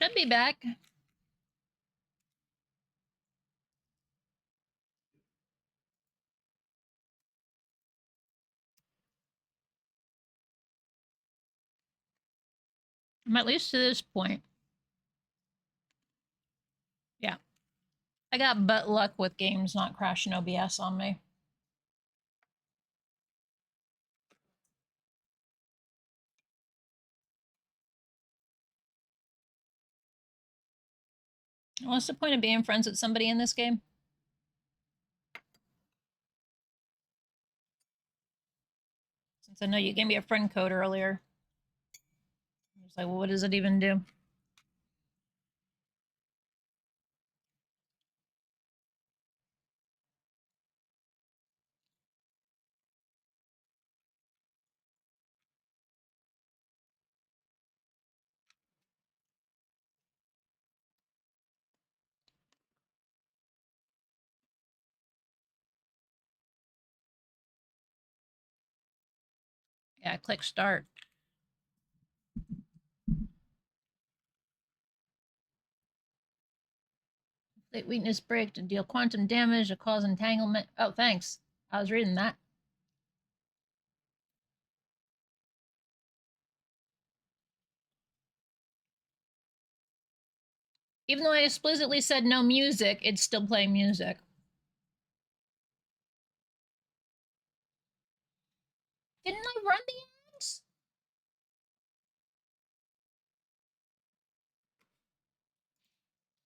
Should be back. I'm at least to this point. Yeah. I got butt luck with games not crashing OBS on me. What's the point of being friends with somebody in this game? Since I know you gave me a friend code earlier. I was like, well, what does it even do? Yeah, click start. Complete weakness break to deal quantum damage to cause entanglement. Oh, thanks. I was reading that. Even though I explicitly said no music, it's still playing music. Didn't I run the ads?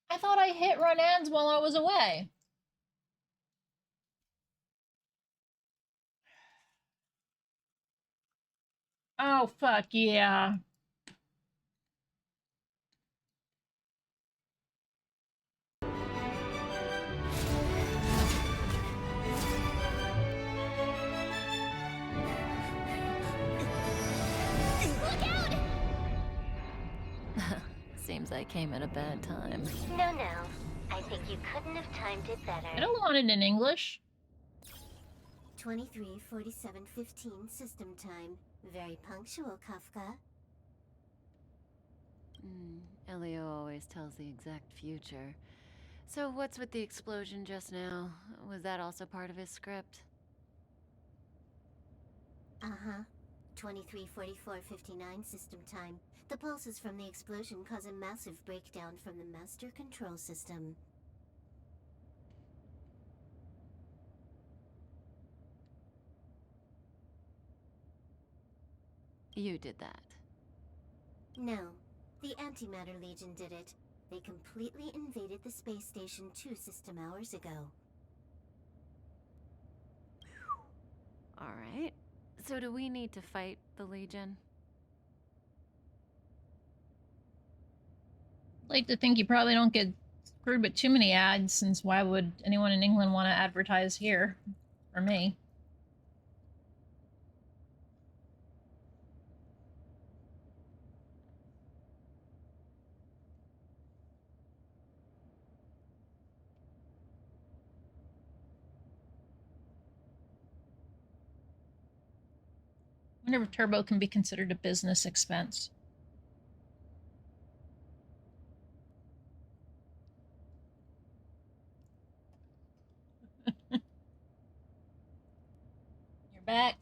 I thought I hit run ads while I was away. Oh, fuck yeah. Seems I came at a bad time. No. I think you couldn't have timed it better. I don't want it in English. 23:47:15 system time. Very punctual, Kafka. Elio always tells the exact future. So what's with the explosion just now? Was that also part of his script? Uh-huh. 23:44:59 system time. The pulses from the explosion cause a massive breakdown from the master control system. You did that. No. The Antimatter Legion did it. They completely invaded the space station 2 system hours ago. Alright. So do we need to fight the Legion? I'd like to think you probably don't get screwed with too many ads, since why would anyone in England want to advertise here? For me. I wonder if Turbo can be considered a business expense. You're back.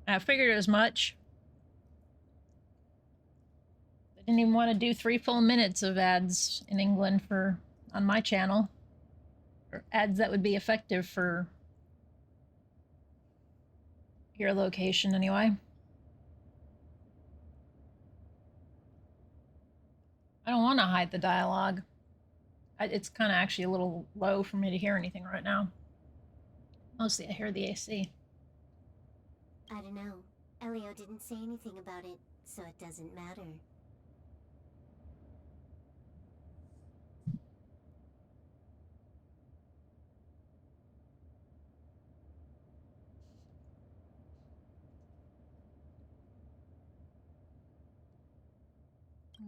I figured as much. I didn't even want to do 3 full minutes of ads in England on my channel. Or ads that would be effective for your location anyway. I don't want to hide the dialogue. It's kind of actually a little low for me to hear anything right now. Mostly I hear the AC. I don't know. Elio didn't say anything about it, so it doesn't matter.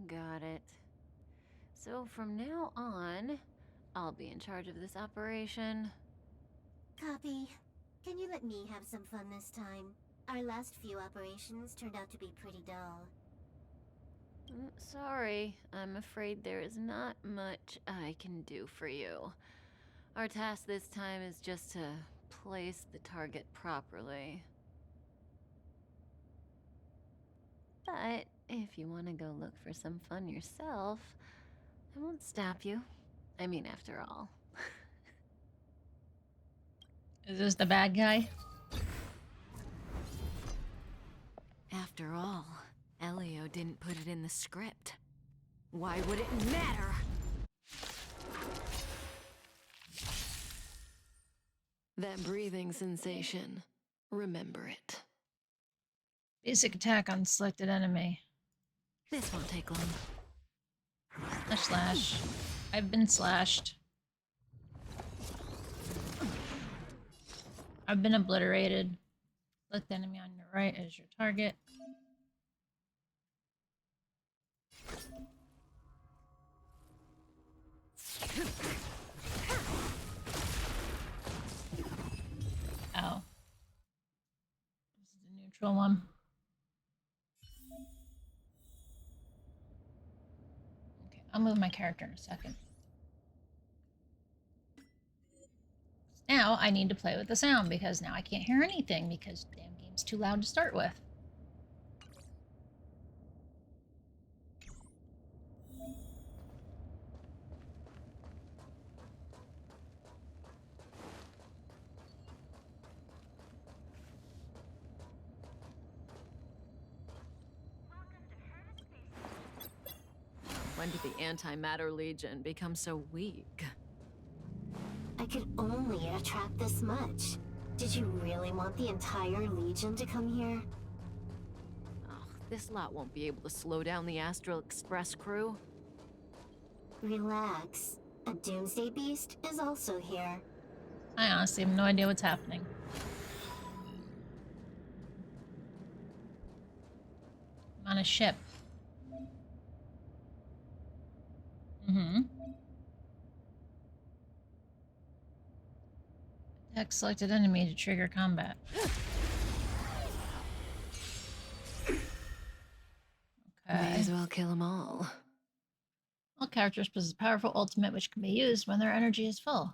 Got it. So from now on, I'll be in charge of this operation. Copy. Can you let me have some fun this time? Our last few operations turned out to be pretty dull. Sorry, I'm afraid there is not much I can do for you. Our task this time is just to place the target properly. But if you want to go look for some fun yourself, I won't stop you. I mean, after all. Is this the bad guy? After all, Elio didn't put it in the script. Why would it matter? That breathing sensation. Remember it. Basic attack on selected enemy. This won't take long. Slash. I've been slashed. I've been obliterated. Select enemy on your right as your target. Oh. This is the neutral one. Okay, I'll move my character in a second. Now I need to play with the sound because now I can't hear anything because the damn game's too loud to start with. When did the Antimatter Legion become so weak? I could only attract this much. Did you really want the entire Legion to come here? Oh, this lot won't be able to slow down the Astral Express crew. Relax. A Doomsday Beast is also here. I honestly have no idea what's happening. I'm on a ship. Attack selected enemy to trigger combat. May as well kill them all. All characters possess a powerful ultimate which can be used when their energy is full.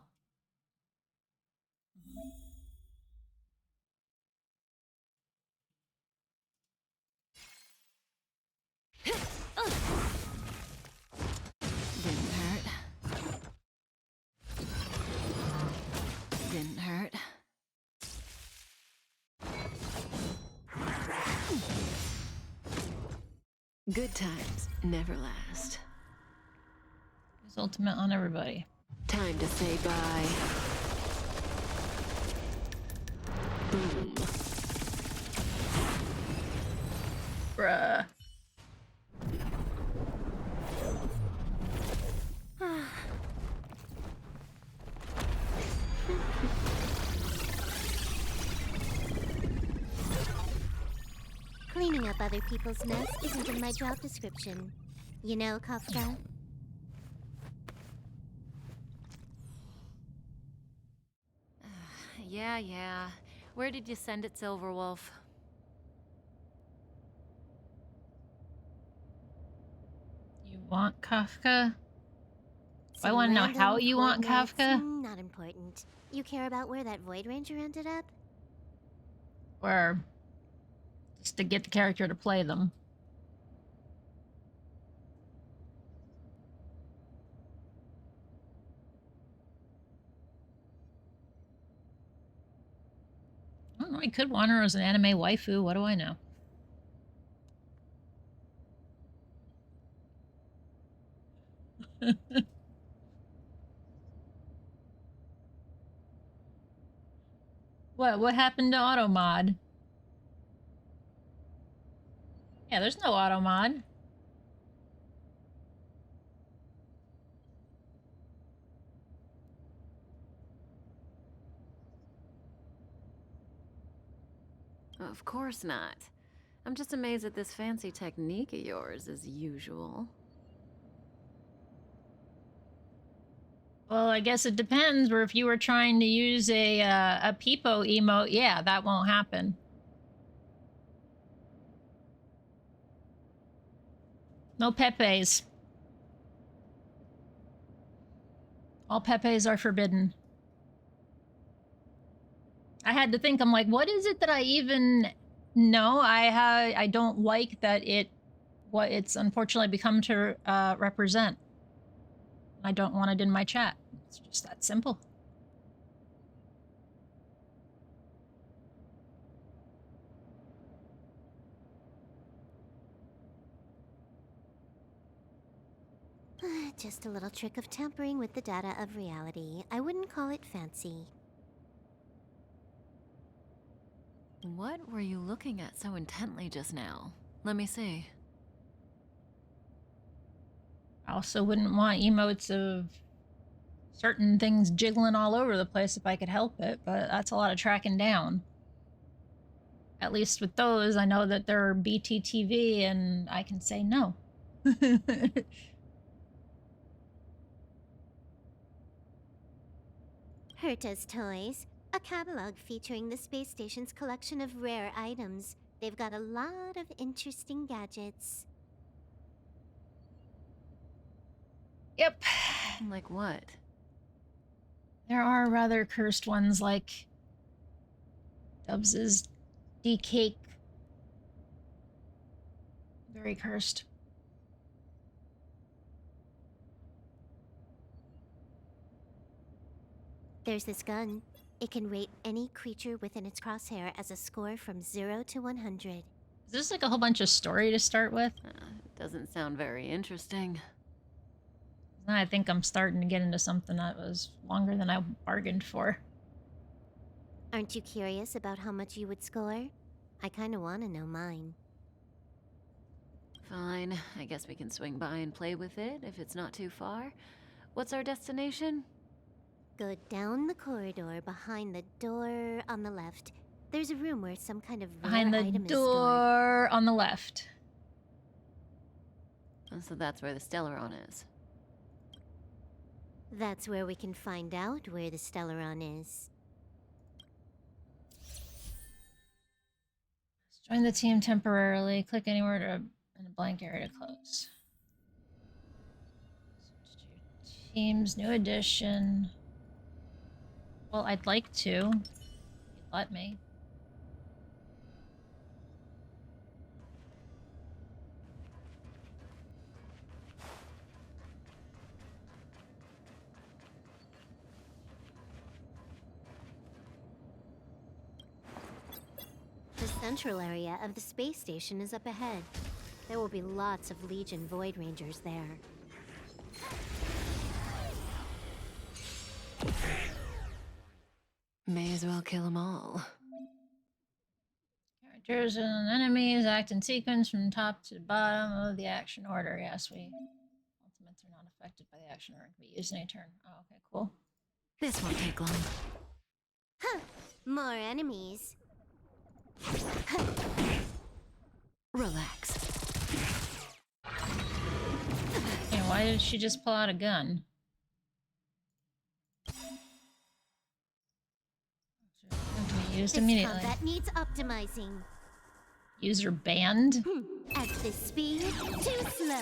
Didn't hurt. Didn't hurt. Good times never last. Use ultimate on everybody. Time to say bye. Boom. Bruh. Cleaning up other people's mess isn't in my job description. You know, Kafka? Yeah. Where did you send it, Silverwolf? You want Kafka? I Some want to know random how you want coordinates, Kafka? Not important. You care about where that Void Ranger ended up? Or just to get the character to play them? I don't know, I could want her as an anime waifu, what do I know? What happened to auto mod? Yeah, there's no auto mod. Of course not. I'm just amazed at this fancy technique of yours, as usual. Well, I guess it depends. Or if you were trying to use a Peepo emote, yeah, that won't happen. No Pepes. All Pepes are forbidden. I had to think, I'm like, what is it that I even know? I don't like that what it's unfortunately become to represent. I don't want it in my chat. It's just that simple. Just a little trick of tampering with the data of reality. I wouldn't call it fancy. What were you looking at so intently just now? Let me see. I also wouldn't want emotes of certain things jiggling all over the place if I could help it, but that's a lot of tracking down. At least with those, I know that they're BTTV and I can say no. Herta's Toys, a catalog featuring the space station's collection of rare items. They've got a lot of interesting gadgets. Yep. Like what? There are rather cursed ones like Dubs's D-Cake. Very cursed. There's this gun. It can rate any creature within its crosshair as a score from 0 to 100. Is this like a whole bunch of story to start with? Doesn't sound very interesting. Now I think I'm starting to get into something that was longer than I bargained for. Aren't you curious about how much you would score? I kinda wanna know mine. Fine, I guess we can swing by and play with it if it's not too far. What's our destination? Go down the corridor behind the door on the left. There's a room where some kind of rare Behind the item is stored. door on the left. Oh, so that's where the Stellaron is. That's where we can find out where the Stellaron is. Join the team temporarily. Click anywhere in a blank area to close. Switch to teams, new edition. Well, I'd like to. If you'd let me. The central area of the space station is up ahead. There will be lots of Legion Void Rangers there. May as well kill them all. Characters and enemies act in sequence from top to bottom of the action order. Yes, ultimates are not affected by the action order and can be used any turn. Oh, okay, cool. This won't take long. Huh! More enemies. Relax. Hey, why did she just pull out a gun? Can be used This immediately. combat needs optimizing. User banned? At this speed, too slow.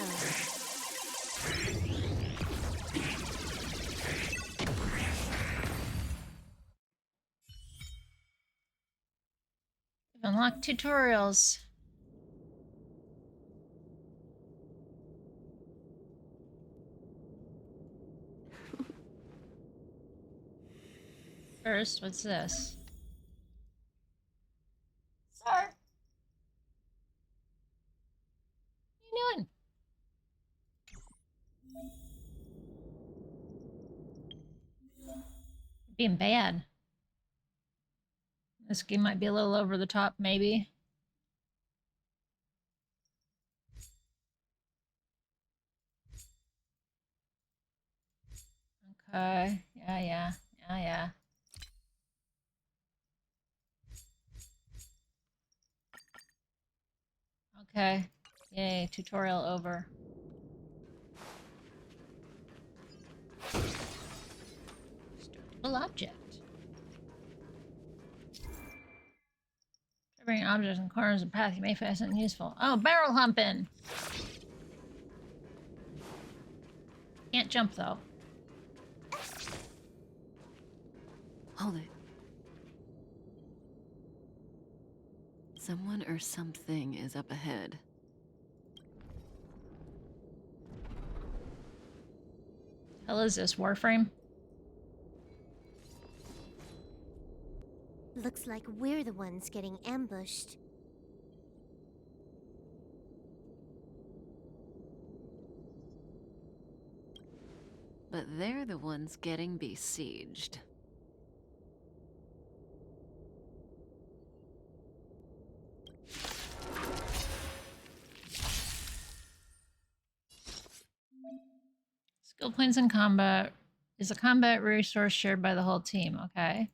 Unlock tutorials. First, what's this? Sir? What are you doing? Being bad. This game might be a little over the top, maybe. Okay. Yeah. Okay. Yay, tutorial over. Startable object. Bring objects in corners of the path you may find something useful. Oh, barrel humping! Can't jump, though. Hold it. Someone or something is up ahead. Hell is this, Warframe? Looks like we're the ones getting ambushed. But they're the ones getting besieged. Skill points in combat is a combat resource shared by the whole team. Okay.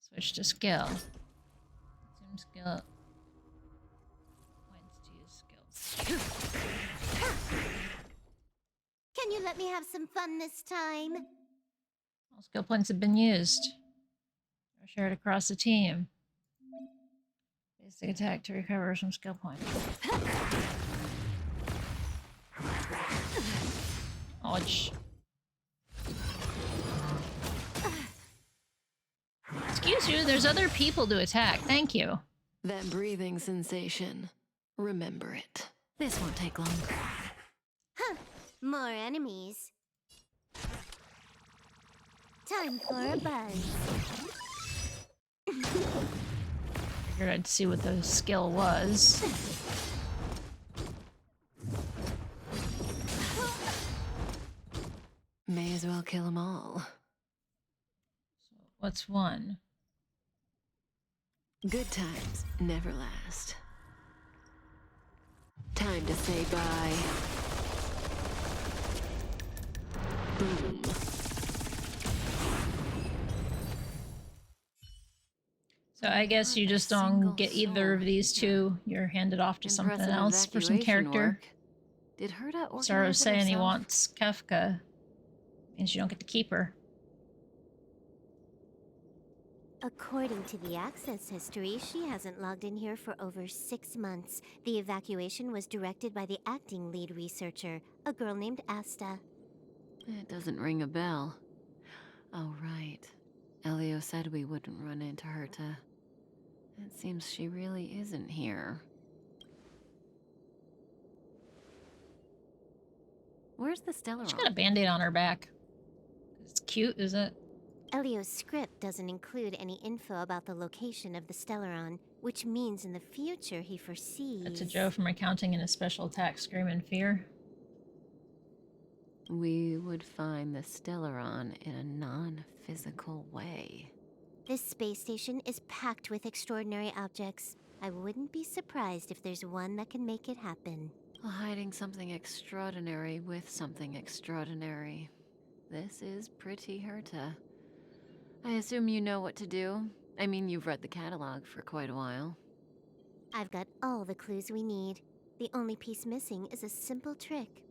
Switch to skill. Consume skill. Points to use skills. Can you let me have some fun this time? All skill points have been used. Are shared across the team. Basic attack to recover some skill points. Ouch. Excuse you, there's other people to attack. Thank you. That breathing sensation. Remember it. This won't take long. Huh. More enemies. Time for a buzz. Figured I'd see what the skill was. May as well kill them all. So what's one? Good times never last. Time to say bye. Boom. So I guess you just don't get either of these two. You're handed off to something Impressive else for some evacuation character. work. Did Herta organize Sarah was it saying he herself? wants Kefka. Means you don't get to keep her. According to the access history, she hasn't logged in here for over 6 months. The evacuation was directed by the acting lead researcher, a girl named Asta. It doesn't ring a bell. Oh, right. Elio said we wouldn't run into Herta. It seems she really isn't here. Where's the Stellar? She got a band-aid on her back. It's cute, is it? Elio's script doesn't include any info about the location of the Stellaron, which means in the future he foresees... That's a Joe from recounting in a special attack, Scream in Fear. We would find the Stellaron in a non-physical way. This space station is packed with extraordinary objects. I wouldn't be surprised if there's one that can make it happen. Hiding something extraordinary with something extraordinary. This is pretty Herta. I assume you know what to do. I mean, you've read the catalog for quite a while. I've got all the clues we need. The only piece missing is a simple trick.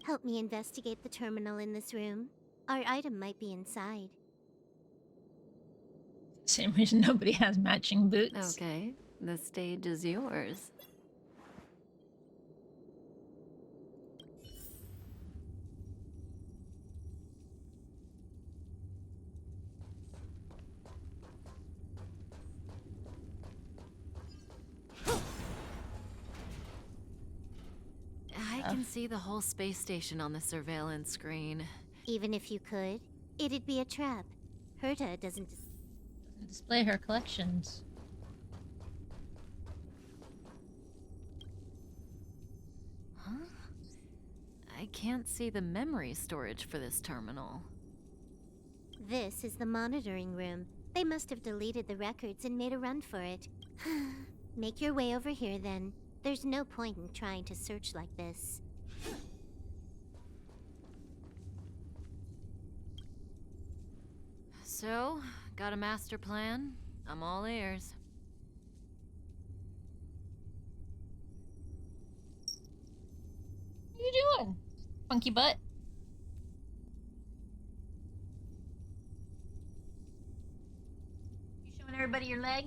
Help me investigate the terminal in this room. Our item might be inside. Same reason nobody has matching boots. Okay, the stage is yours. I can see the whole space station on the surveillance screen. Even if you could, it'd be a trap. Herta doesn't... Display her collections. Huh? I can't see the memory storage for this terminal. This is the monitoring room. They must have deleted the records and made a run for it. Make your way over here, then. There's no point in trying to search like this. So, got a master plan? I'm all ears. What are you doing, funky butt? You showing everybody your leg?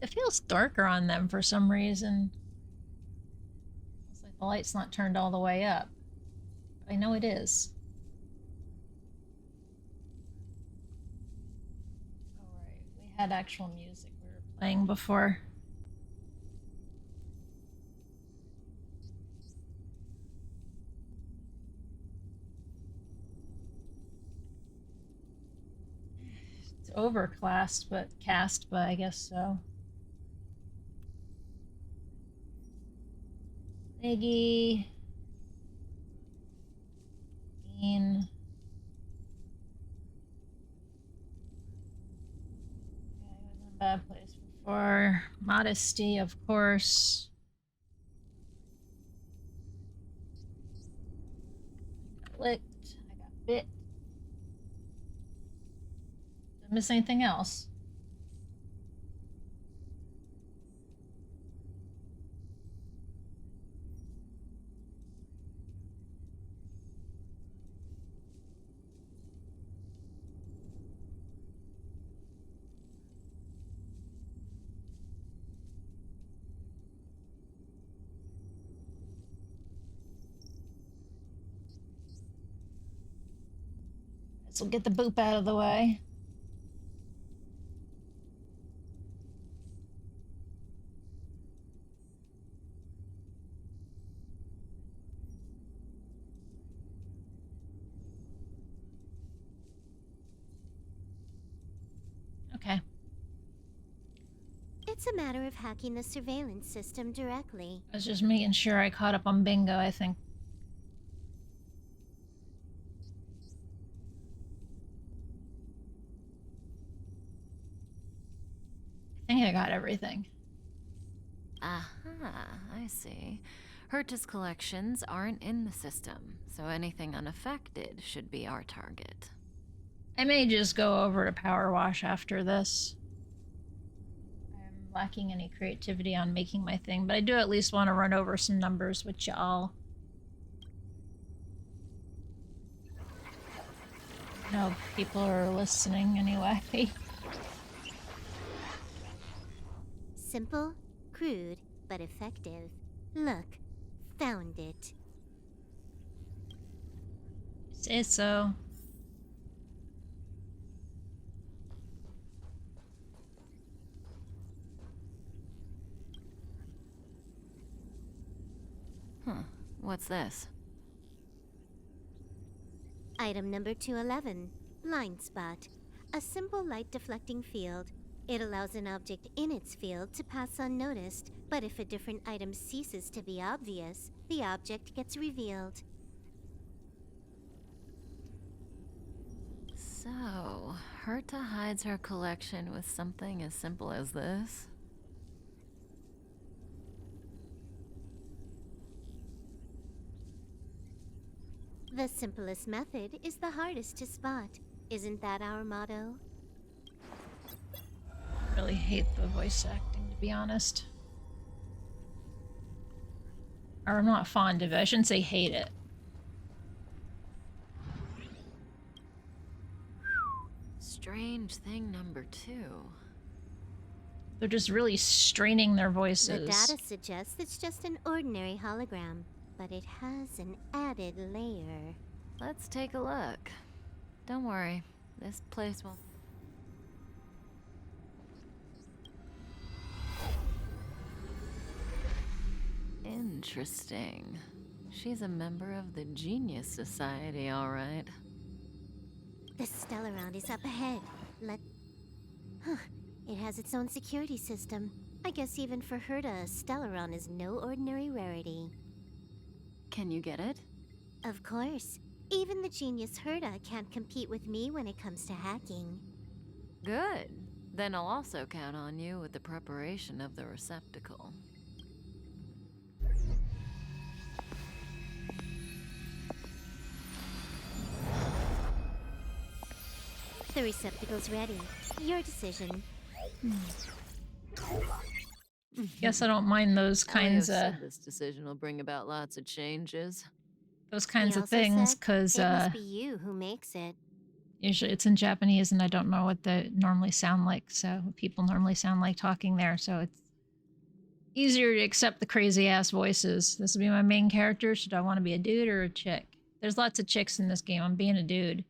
It feels darker on them for some reason. It's like the light's not turned all the way up. I know it is. Alright, we had actual music we were playing before. It's overclassed, but cast, but I guess so. Iggy. Bean. Yeah, I was in a bad place before. Modesty, of course. I got licked. I got bit. Did I miss anything else? So get the boop out of the way. Okay. It's a matter of hacking the surveillance system directly. I was just making sure I caught up on bingo, I think. I think I got everything. Aha, I see. Herta's collections aren't in the system, so anything unaffected should be our target. I may just go over to Powerwash after this. I'm lacking any creativity on making my thing, but I do at least want to run over some numbers with y'all. No, people are listening anyway. Simple, crude, but effective. Look, found it. Say so. Huh, what's this? Item number 211, Line Spot. A simple light deflecting field. It allows an object in its field to pass unnoticed, but if a different item ceases to be obvious, the object gets revealed. So, Herta hides her collection with something as simple as this? The simplest method is the hardest to spot. Isn't that our motto? I really hate the voice acting, to be honest. Or I'm not fond of it. I shouldn't say hate it. Strange thing number 2. They're just really straining their The voices. data suggests it's just an ordinary hologram, but it has an added layer. Let's take a look. Don't worry, this place won't... Interesting. She's a member of the Genius Society, all right. The Stellaround is up ahead. Huh. It has its own security system. I guess even for Herta, a Stellaround is no ordinary rarity. Can you get it? Of course. Even the genius Herta can't compete with me when it comes to hacking. Good. Then I'll also count on you with the preparation of the receptacle. The receptacle's ready. Your decision. Guess I don't mind those kinds of This decision will bring about lots of changes. those He kinds of also things, said, because it must be you who makes it. Usually it's in Japanese, and I don't know what they normally sound like, so what people normally sound like talking there, so it's easier to accept the crazy-ass voices. This will be my main character. Should I want to be a dude or a chick? There's lots of chicks in this game. I'm being a dude.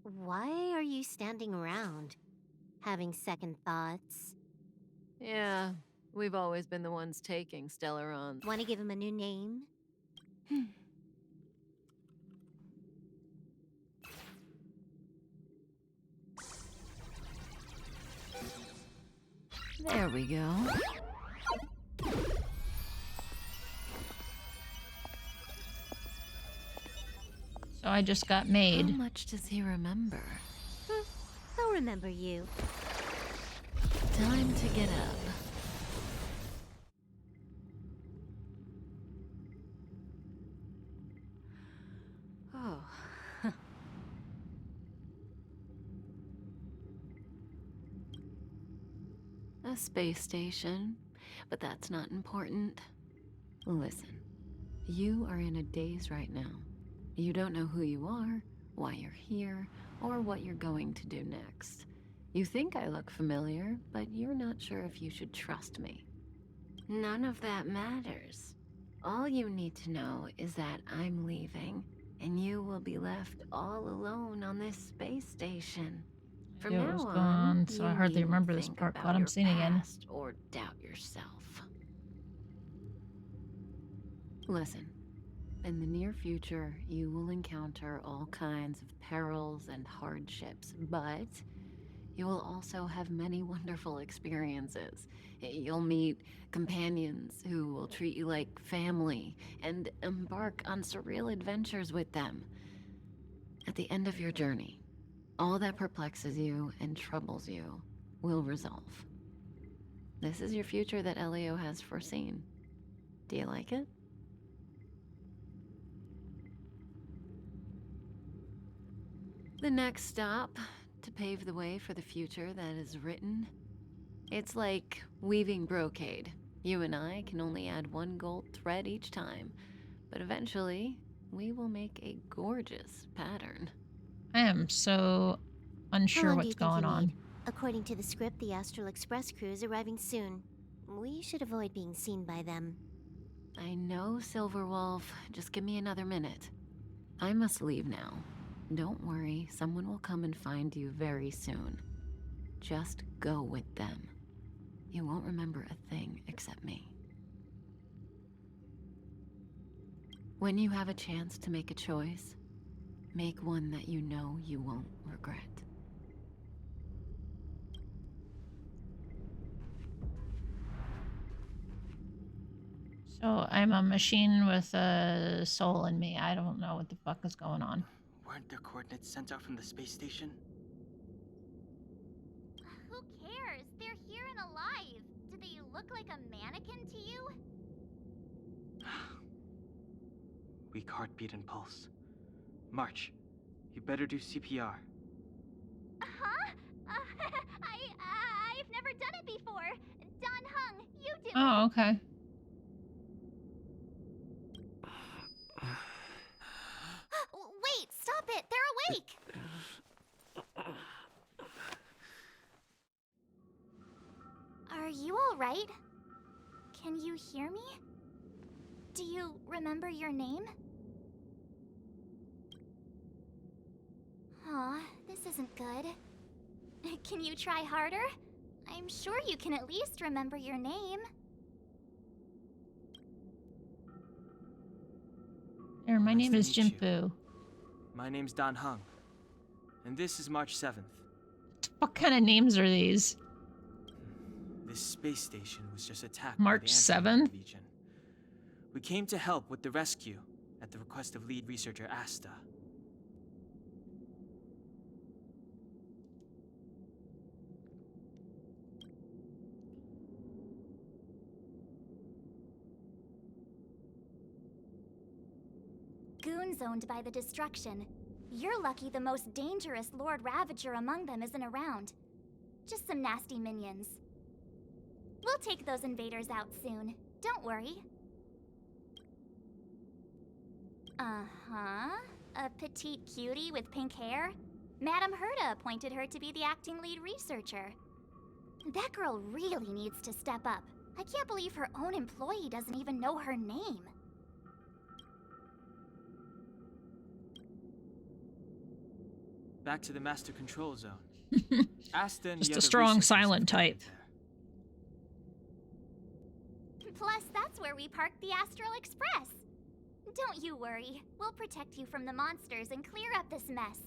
Why are you standing around? Having second thoughts? Yeah, we've always been the ones taking Stellaron. Want to give him a new name? There we go. So I just got How made. much does he remember? He'll remember you. Time to get up. Oh. A space station, but that's not important. Listen, you are in a daze right now. You don't know who you are, why you're here, or what you're going to do next. You think I look familiar, but you're not sure if you should trust me. None of that matters. All you need to know is that I'm leaving, and you will be left all alone on this space station. From Yeah, now what was on, going on, so I you hardly needn't remember this think part. about Glad I'm your seeing it again. past or doubt yourself. Listen, in the near future, you will encounter all kinds of perils and hardships, but you will also have many wonderful experiences. You'll meet companions who will treat you like family and embark on surreal adventures with them. At the end of your journey, all that perplexes you and troubles you will resolve. This is your future that Elio has foreseen. Do you like it? The next stop, to pave the way for the future that is written. It's like weaving brocade. You and I can only add one gold thread each time, but eventually, we will make a gorgeous pattern. I am so How unsure long do you what's think going you on. need? According to the script, the Astral Express crew is arriving soon. We should avoid being seen by them. I know, Silverwolf. Just give me another minute. I must leave now. Don't worry, someone will come and find you very soon. Just go with them. You won't remember a thing except me. When you have a chance to make a choice, make one that you know you won't regret. So I'm a machine with a soul in me. I don't know what the fuck is going on. Weren't their coordinates sent out from the space station? Who cares? They're here and alive. Do they look like a mannequin to you? Weak heartbeat and pulse. March, you better do CPR. Huh? I've never done it before. Don Hung, you do Oh, it. okay. Wait, stop it. They're awake. Are you all right? Can you hear me? Do you remember your name? Aw, this isn't good. Can you try harder? I'm sure you can at least remember your name. Here, my Nice name to is meet you. Ginpu. My name's Don Hung, and this is March 7th. What kind of names are these? This space station was just attacked March by the Anti-Matter 7th? Legion. We came to help with the rescue at the request of lead researcher Asta. Goons owned by the destruction. You're lucky the most dangerous Lord Ravager among them isn't around. Just some nasty minions. We'll take those invaders out soon. Don't worry. Uh-huh. A petite cutie with pink hair? Madame Herta appointed her to be the acting lead researcher. That girl really needs to step up. I can't believe her own employee doesn't even know her name. Back to the master control zone. Asta and Just the a other strong researchers silent have gathered type. there. Plus, that's where we parked the Astral Express. Don't you worry. We'll protect you from the monsters and clear up this mess.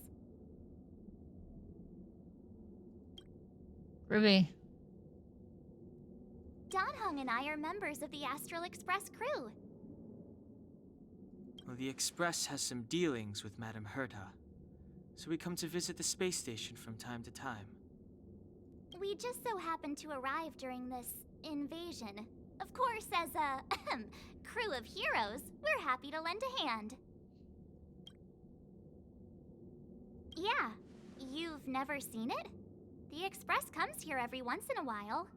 Ruby. Donhung and I are members of the Astral Express crew. Well, the Express has some dealings with Madame Herta, so we come to visit the space station from time to time. We just so happened to arrive during this invasion. Of course, as a crew of heroes, we're happy to lend a hand. Yeah, you've never seen it? The Express comes here every once in a while.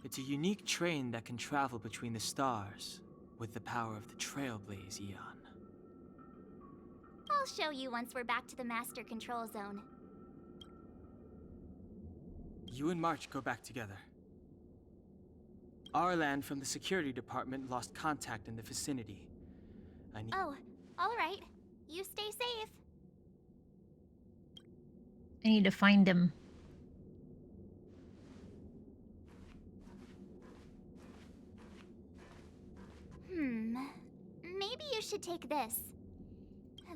It's a unique train that can travel between the stars with the power of the Trailblaze Eon. I'll show you once we're back to the Master Control Zone. You and March go back together. Arlan from the security department lost contact in the vicinity. Oh, all right. You stay safe. I need to find him. Maybe you should take this.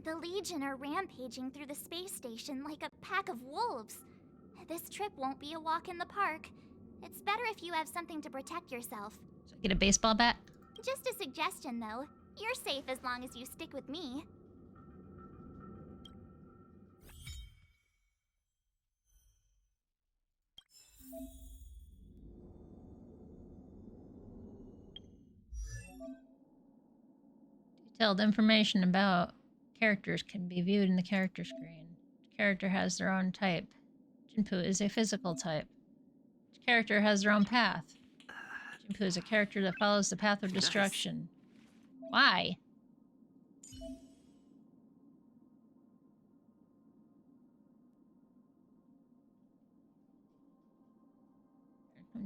The Legion are rampaging through the space station like a pack of wolves. This trip won't be a walk in the park. It's better if you have something to protect yourself. So get a baseball bat? Just a suggestion, though. You're safe as long as you stick with me. Detailed information about characters can be viewed in the character screen. Each character has their own type. Ginpu is a physical type. Each character has their own path. Ginpu is a character that follows the path of destruction. Why?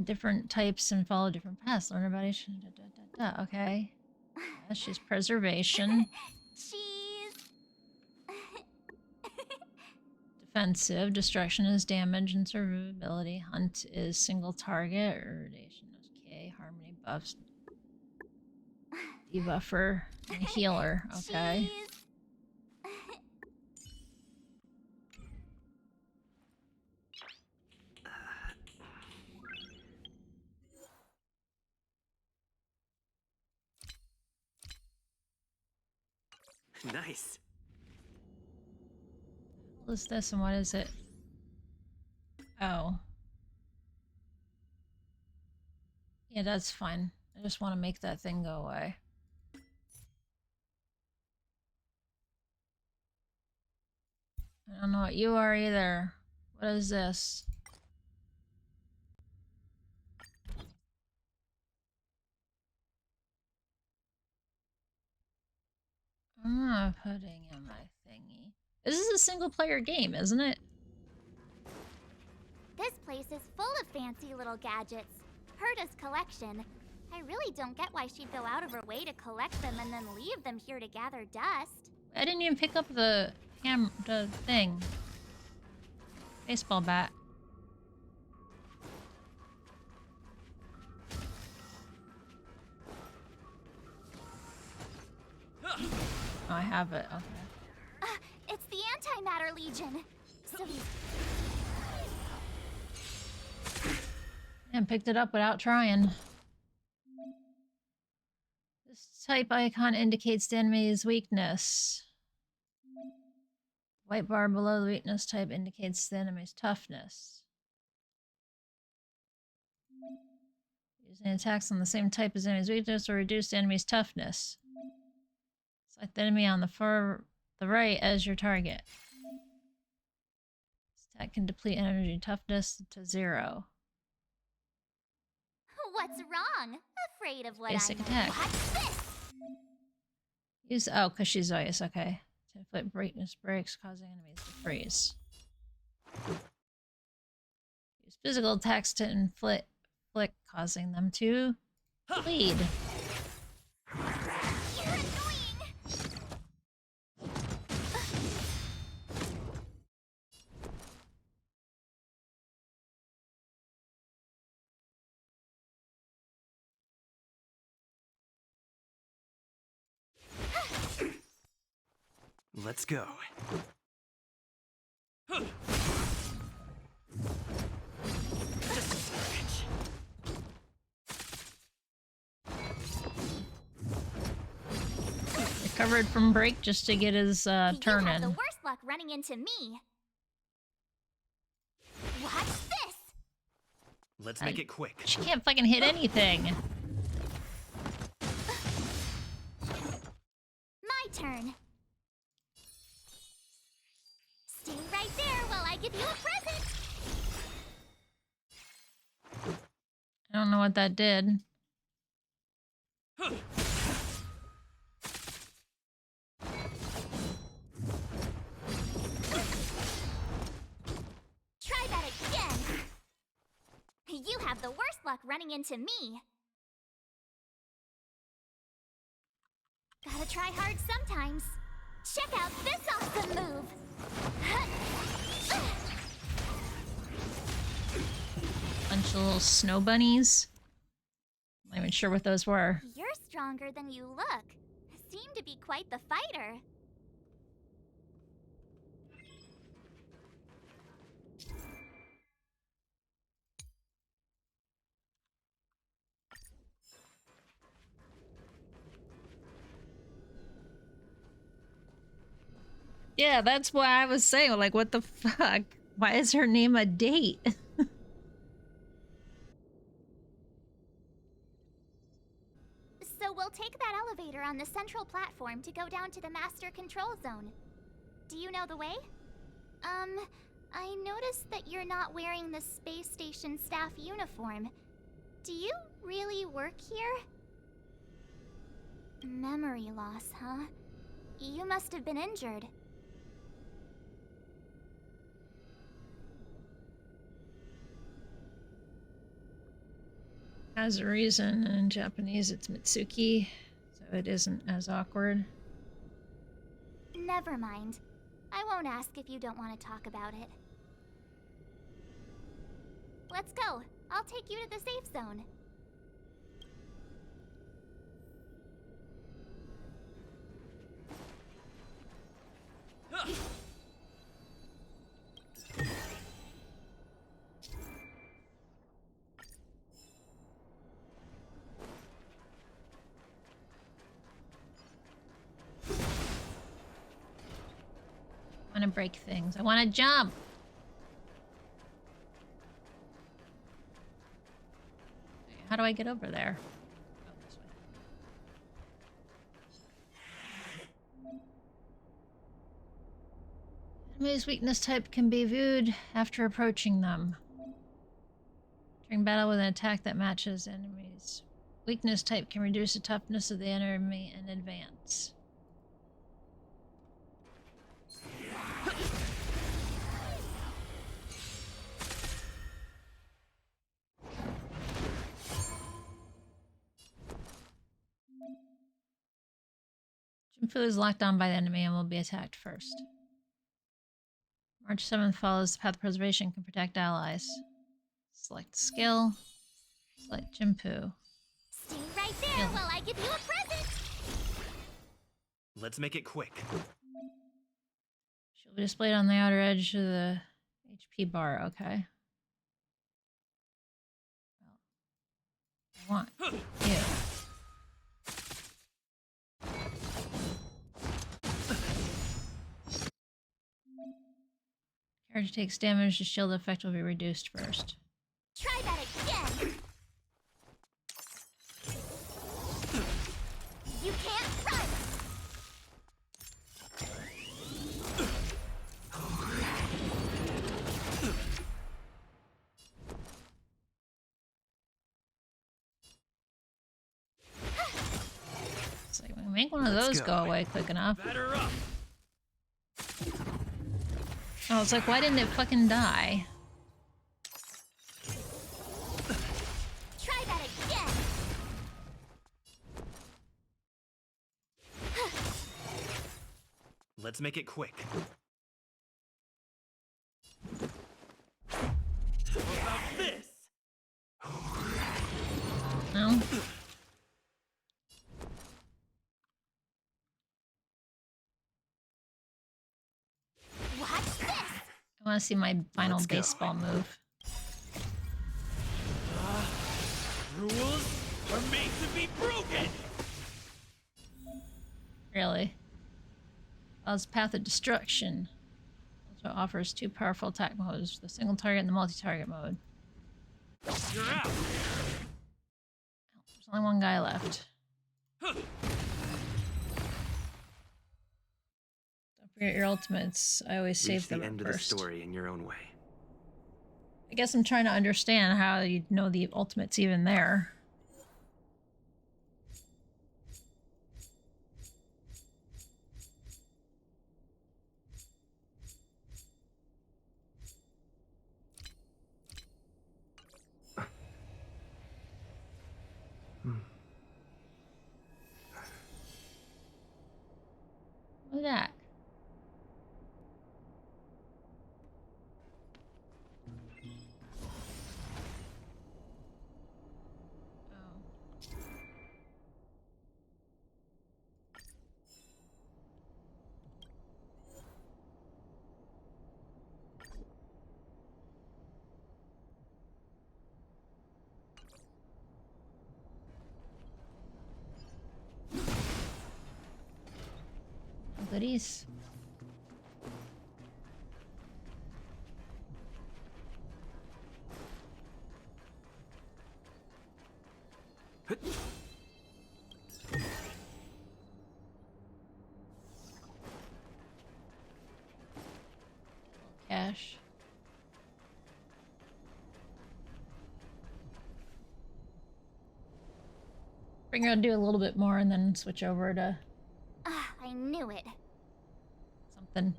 Different types and follow different paths. Learn about each. Okay. Yeah, she's preservation. She's... Defensive. Destruction is damage and survivability. Hunt is single target. Irradiation is K. Harmony buffs. Debuffer and healer. Okay. She's... Nice. What is this and what is it? Oh. Yeah, that's fine. I just want to make that thing go away. I don't know what you are either. What is this? I'm not putting in my thingy. This is a single player game, isn't it? This place is full of fancy little gadgets. Herta's collection. I really don't get why she'd go out of her way to collect them and then leave them here to gather dust. I didn't even pick up the thing. Baseball bat. Oh, I have it. Okay. It's the Antimatter Legion. So these... And picked it up without trying. This type icon indicates the enemy's weakness. White bar below the weakness type indicates the enemy's toughness. Using attacks on the same type as enemy's weakness will reduce the enemy's toughness. Select the enemy on the right as your target. This attack can deplete energy toughness to 0. What's wrong? Afraid of what Basic I know. attack. Watch this! Use oh, cause she's ice. Okay. To inflict brightness breaks, causing enemies to freeze. Use physical attacks to inflict, causing them to bleed. You're annoying! Let's go. Just a scratch. Recovered from break just to get his turn You have the in. worst luck running into me. Watch this! Let's make it quick. She can't fucking hit anything. My turn. Stay right there while I give you a present. I don't know what that did. Try that again. You have the worst luck running into me. Gotta try hard sometimes. Check out this awesome move. Bunch of little snow bunnies. Not even sure what those were. You're stronger than you look. Seem to be quite the fighter. Yeah, that's why I was saying, like, what the fuck? Why is her name a date? So we'll take that elevator on the central platform to go down to the master control zone. Do you know the way? I noticed that you're not wearing the space station staff uniform. Do you really work here? Memory loss, huh? You must have been injured. Has a reason. In Japanese, it's Mitsuki, so it isn't as awkward. Never mind. I won't ask if you don't want to talk about it. Let's go. I'll take you to the safe zone. I want to break things. I want to jump. How do I get over there? Oh, this way. Enemy's weakness type can be viewed after approaching them. During battle with an attack that matches enemy's weakness type can reduce the toughness of the enemy in advance. Ginpu is locked on by the enemy and will be attacked first. March 7th follows the path of preservation, can protect allies. Select skill. Select Ginpu. Stay right there while I give you a present. Let's make it quick. She'll be displayed on the outer edge of the HP bar. Okay. Well, I want you. Character takes damage, the shield effect will be reduced first. Try that again. You can't run. It's like we Make one of Let's those go. go away quick enough. Batter up. Oh, it's like, why didn't it fucking die? Try that again. Let's make it quick. How about this? No? Watch this. I want to see my final Let's go. baseball move. Rules are made to be broken. Really? Allows Path of Destruction. Also offers 2 powerful attack modes, the single target and the multi-target mode. You're out. There's only one guy left. Huh. Don't forget your ultimates. I always save Reach the them end at of the first. story in your own way. I guess I'm trying to understand how you know the ultimate's even there. Look at that. Oh. Goodies. Cash. We're gonna do a little bit more and then switch over to Ah, I knew it. something.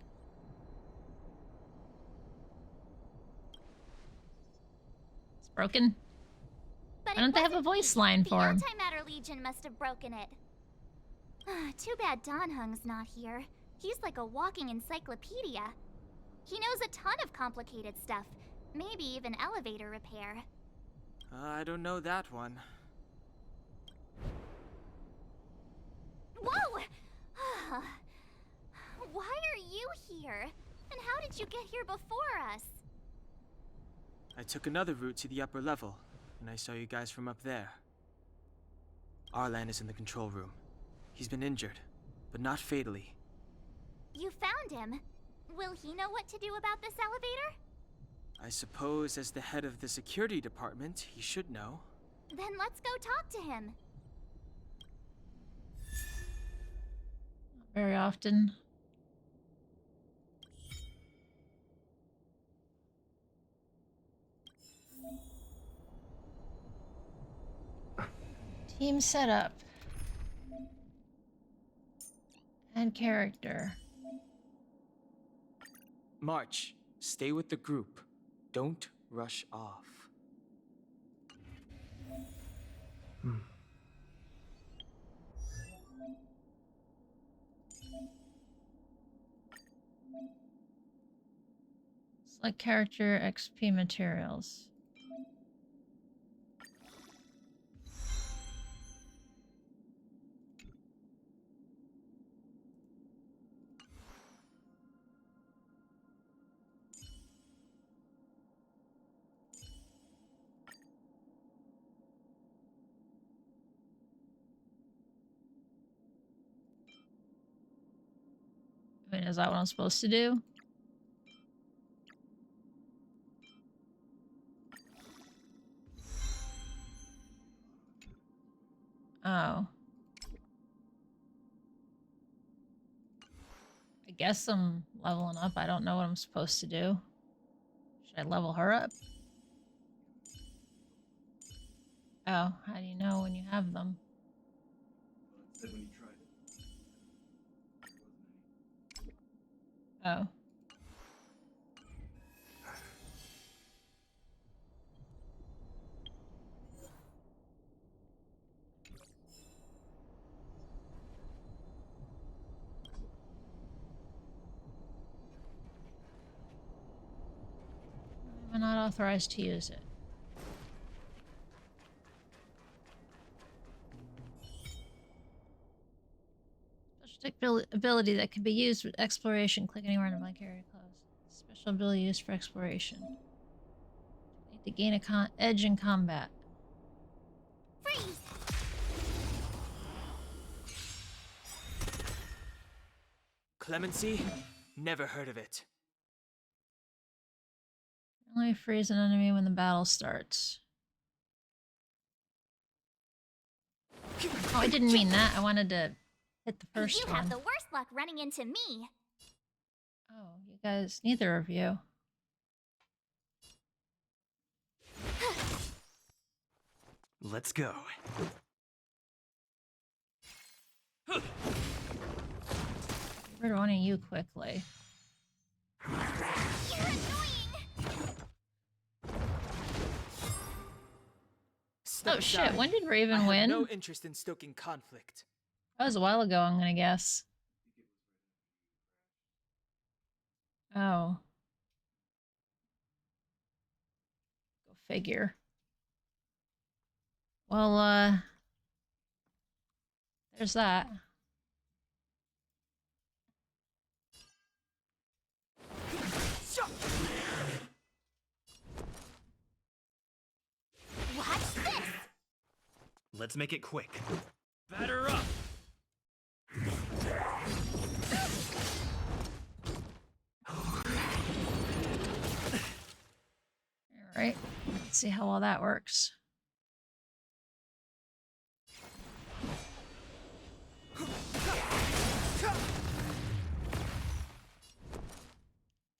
It's broken. But Why don't they have a wasn't voice me. line for him? The Antimatter Legion must have broken it. Ah, too bad Don Hung's not here. He's like a walking encyclopedia. He knows a ton of complicated stuff. Maybe even elevator repair. I don't know that one. Whoa! Why are you here? And how did you get here before us? I took another route to the upper level, and I saw you guys from up there. Arlan is in the control room. He's been injured, but not fatally. You found him. Will he know what to do about this elevator? I suppose as the head of the security department, he should know. Then let's go talk to him. Not very often. Team setup. Add character. March, stay with the group. Don't rush off. Select character XP materials. I mean, is that what I'm supposed to do? Oh. I guess I'm leveling up. I don't know what I'm supposed to do. Should I level her up? Oh, how do you know when you have them? Oh. I'm not authorized to use it. Special ability that can be used with exploration. Click anywhere in a blank area to close. Special ability used for exploration. Need to gain a edge in combat. Freeze! Clemency? Never heard of it. Only freeze an enemy when the battle starts. Oh, I didn't mean that. I wanted to hit the first You one. have the worst luck running into me. Oh, you guys, neither of you. Let's go. Get rid of one of you quickly. You're annoying! Step Oh shit, aside. when did I Raven have win? no interest in stoking conflict. That was a while ago, I'm gonna guess. Oh. Go figure. Well, there's that. Watch this! Let's make it quick. Batter up! Alright, let's see how well that works.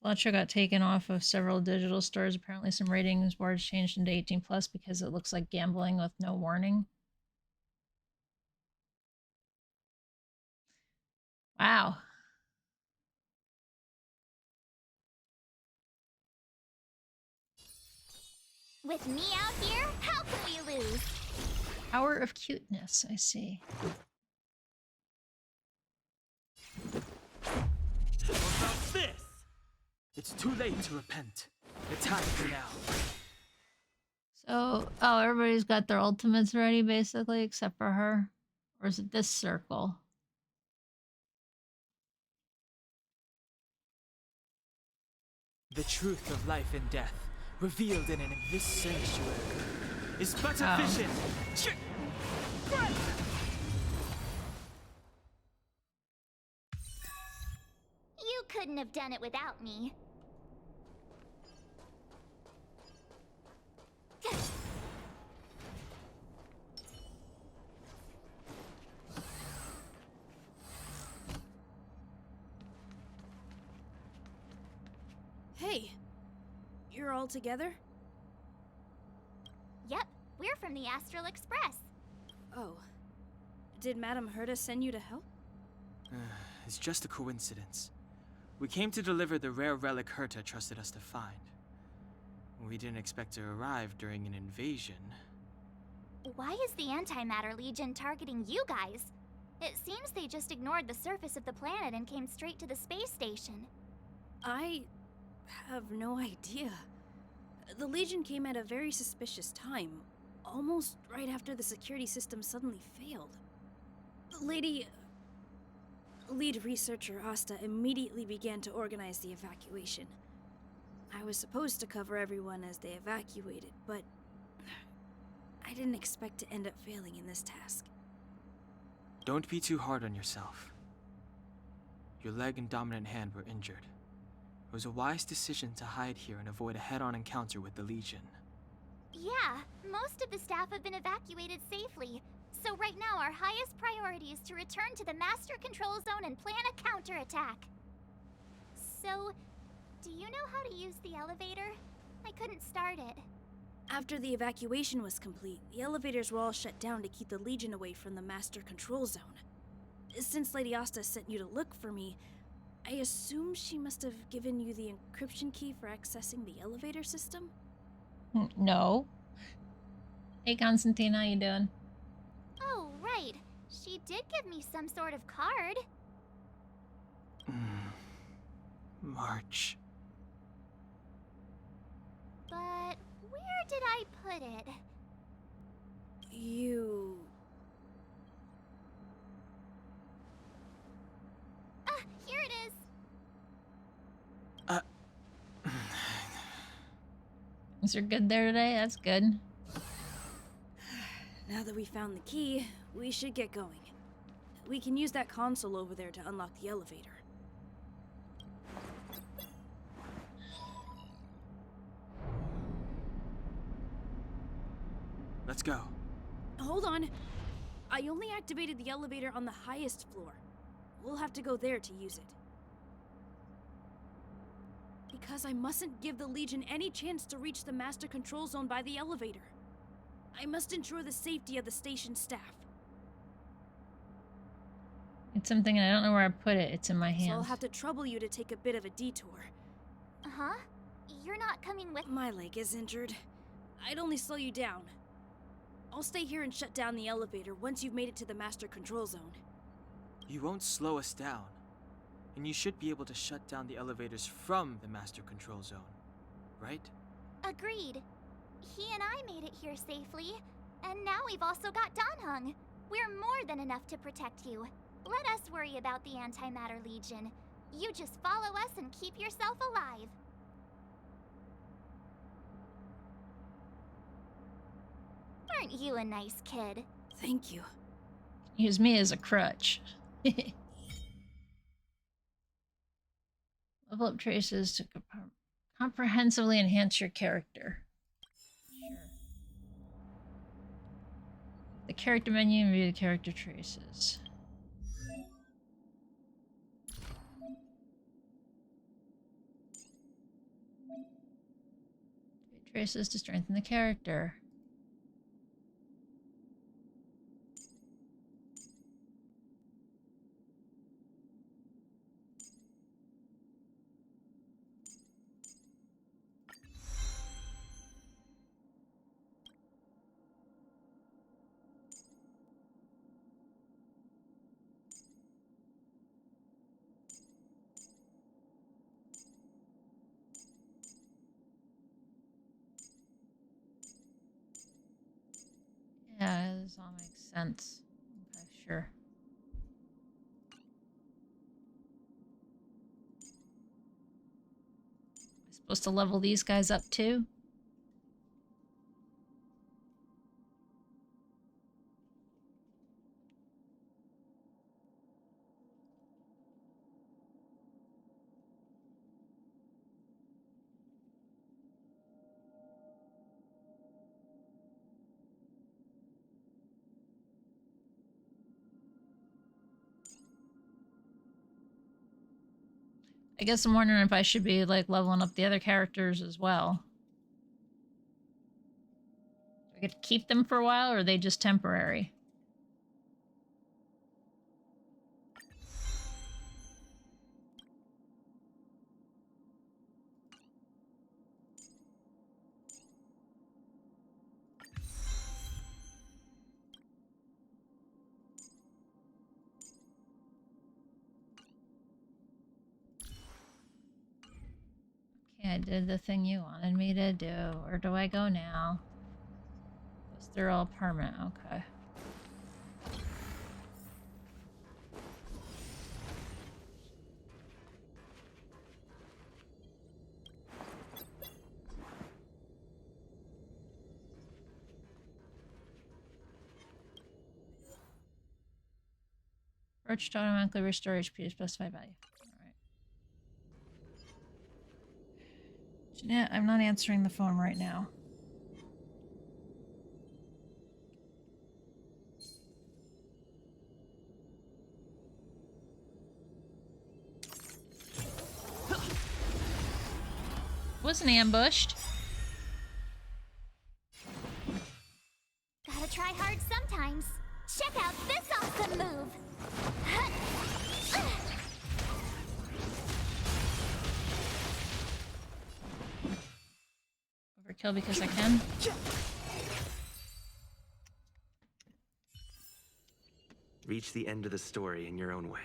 Fletcher got taken off of several digital stores. Apparently some ratings boards changed into 18 plus because it looks like gambling with no warning. Wow. With me out here, how can we lose? Power of cuteness, I see. How about this? It's too late to repent. The time is now. So, oh, everybody's got their ultimates ready, basically, except for her? Or is it this circle? The truth of life and death, revealed in this sanctuary, is but a Oh. vision. You couldn't have done it without me. Hey, you're all together? Yep, we're from the Astral Express. Oh. Did Madame Herta send you to help? It's just a coincidence. We came to deliver the rare relic Herta trusted us to find. We didn't expect to arrive during an invasion. Why is the Antimatter Legion targeting you guys? It seems they just ignored the surface of the planet and came straight to the space station. I have no idea. The Legion came at a very suspicious time, almost right after the security system suddenly failed. Lead researcher Asta immediately began to organize the evacuation. I was supposed to cover everyone as they evacuated, but I didn't expect to end up failing in this task. Don't be too hard on yourself. Your leg and dominant hand were injured. It was a wise decision to hide here and avoid a head-on encounter with the Legion. Yeah, most of the staff have been evacuated safely. So right now our highest priority is to return to the Master Control Zone and plan a counterattack. So, do you know how to use the elevator? I couldn't start it. After the evacuation was complete, the elevators were all shut down to keep the Legion away from the Master Control Zone. Since Lady Asta sent you to look for me, I assume she must have given you the encryption key for accessing the elevator system? No. Hey, Constantine, how you doing? Oh, right. She did give me some sort of card. March. But where did I put it? You... Ah, here it is. Things are good there today? That's good. Now that we found the key, we should get going. We can use that console over there to unlock the elevator. Let's go. Hold on. I only activated the elevator on the highest floor. We'll have to go there to use it. Because I mustn't give the Legion any chance to reach the master control zone by the elevator. I must ensure the safety of the station staff. It's something and I don't know where I put it. It's in my hand. So I'll have to trouble you to take a bit of a detour. Huh? You're not coming with... My leg is injured. I'd only slow you down. I'll stay here and shut down the elevator once you've made it to the master control zone. You won't slow us down. And you should be able to shut down the elevators from the master control zone, right? Agreed. He and I made it here safely, and now we've also got Danhung. We're more than enough to protect you. Let us worry about the Antimatter Legion. You just follow us and keep yourself alive. Aren't you a nice kid? Thank you. Use me as a crutch. Level up traces to comprehensively enhance your character. Sure. The character menu and view the character traces. Traces to strengthen the character. Yeah, this all makes sense. Okay, sure. Am I supposed to level these guys up too? I guess I'm wondering if I should be like leveling up the other characters as well. Do I get to keep them for a while, or are they just temporary? I did the thing you wanted me to do. Where do I go now? Those they're all permanent. Okay. Approach to automatically restore HP to specified value. Jeanette, I'm not answering the phone right now. Wasn't ambushed. Gotta try hard sometimes. Check out this awesome move! Overkill because I can. Reach the end of the story in your own way.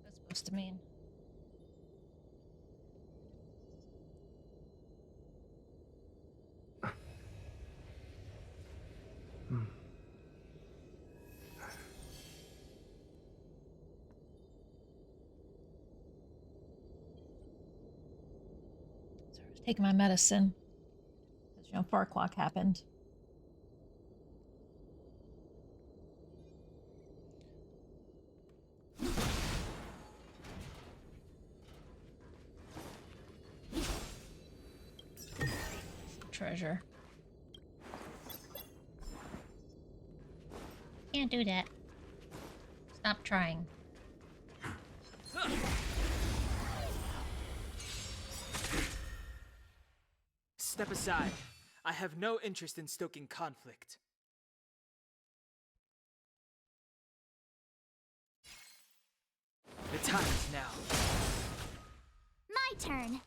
That's supposed to mean. So I was taking my medicine. Because, you know, 4 o'clock happened. Treasure. Can't do that. Stop trying. Step aside. I have no interest in stoking conflict. The time is now. My turn.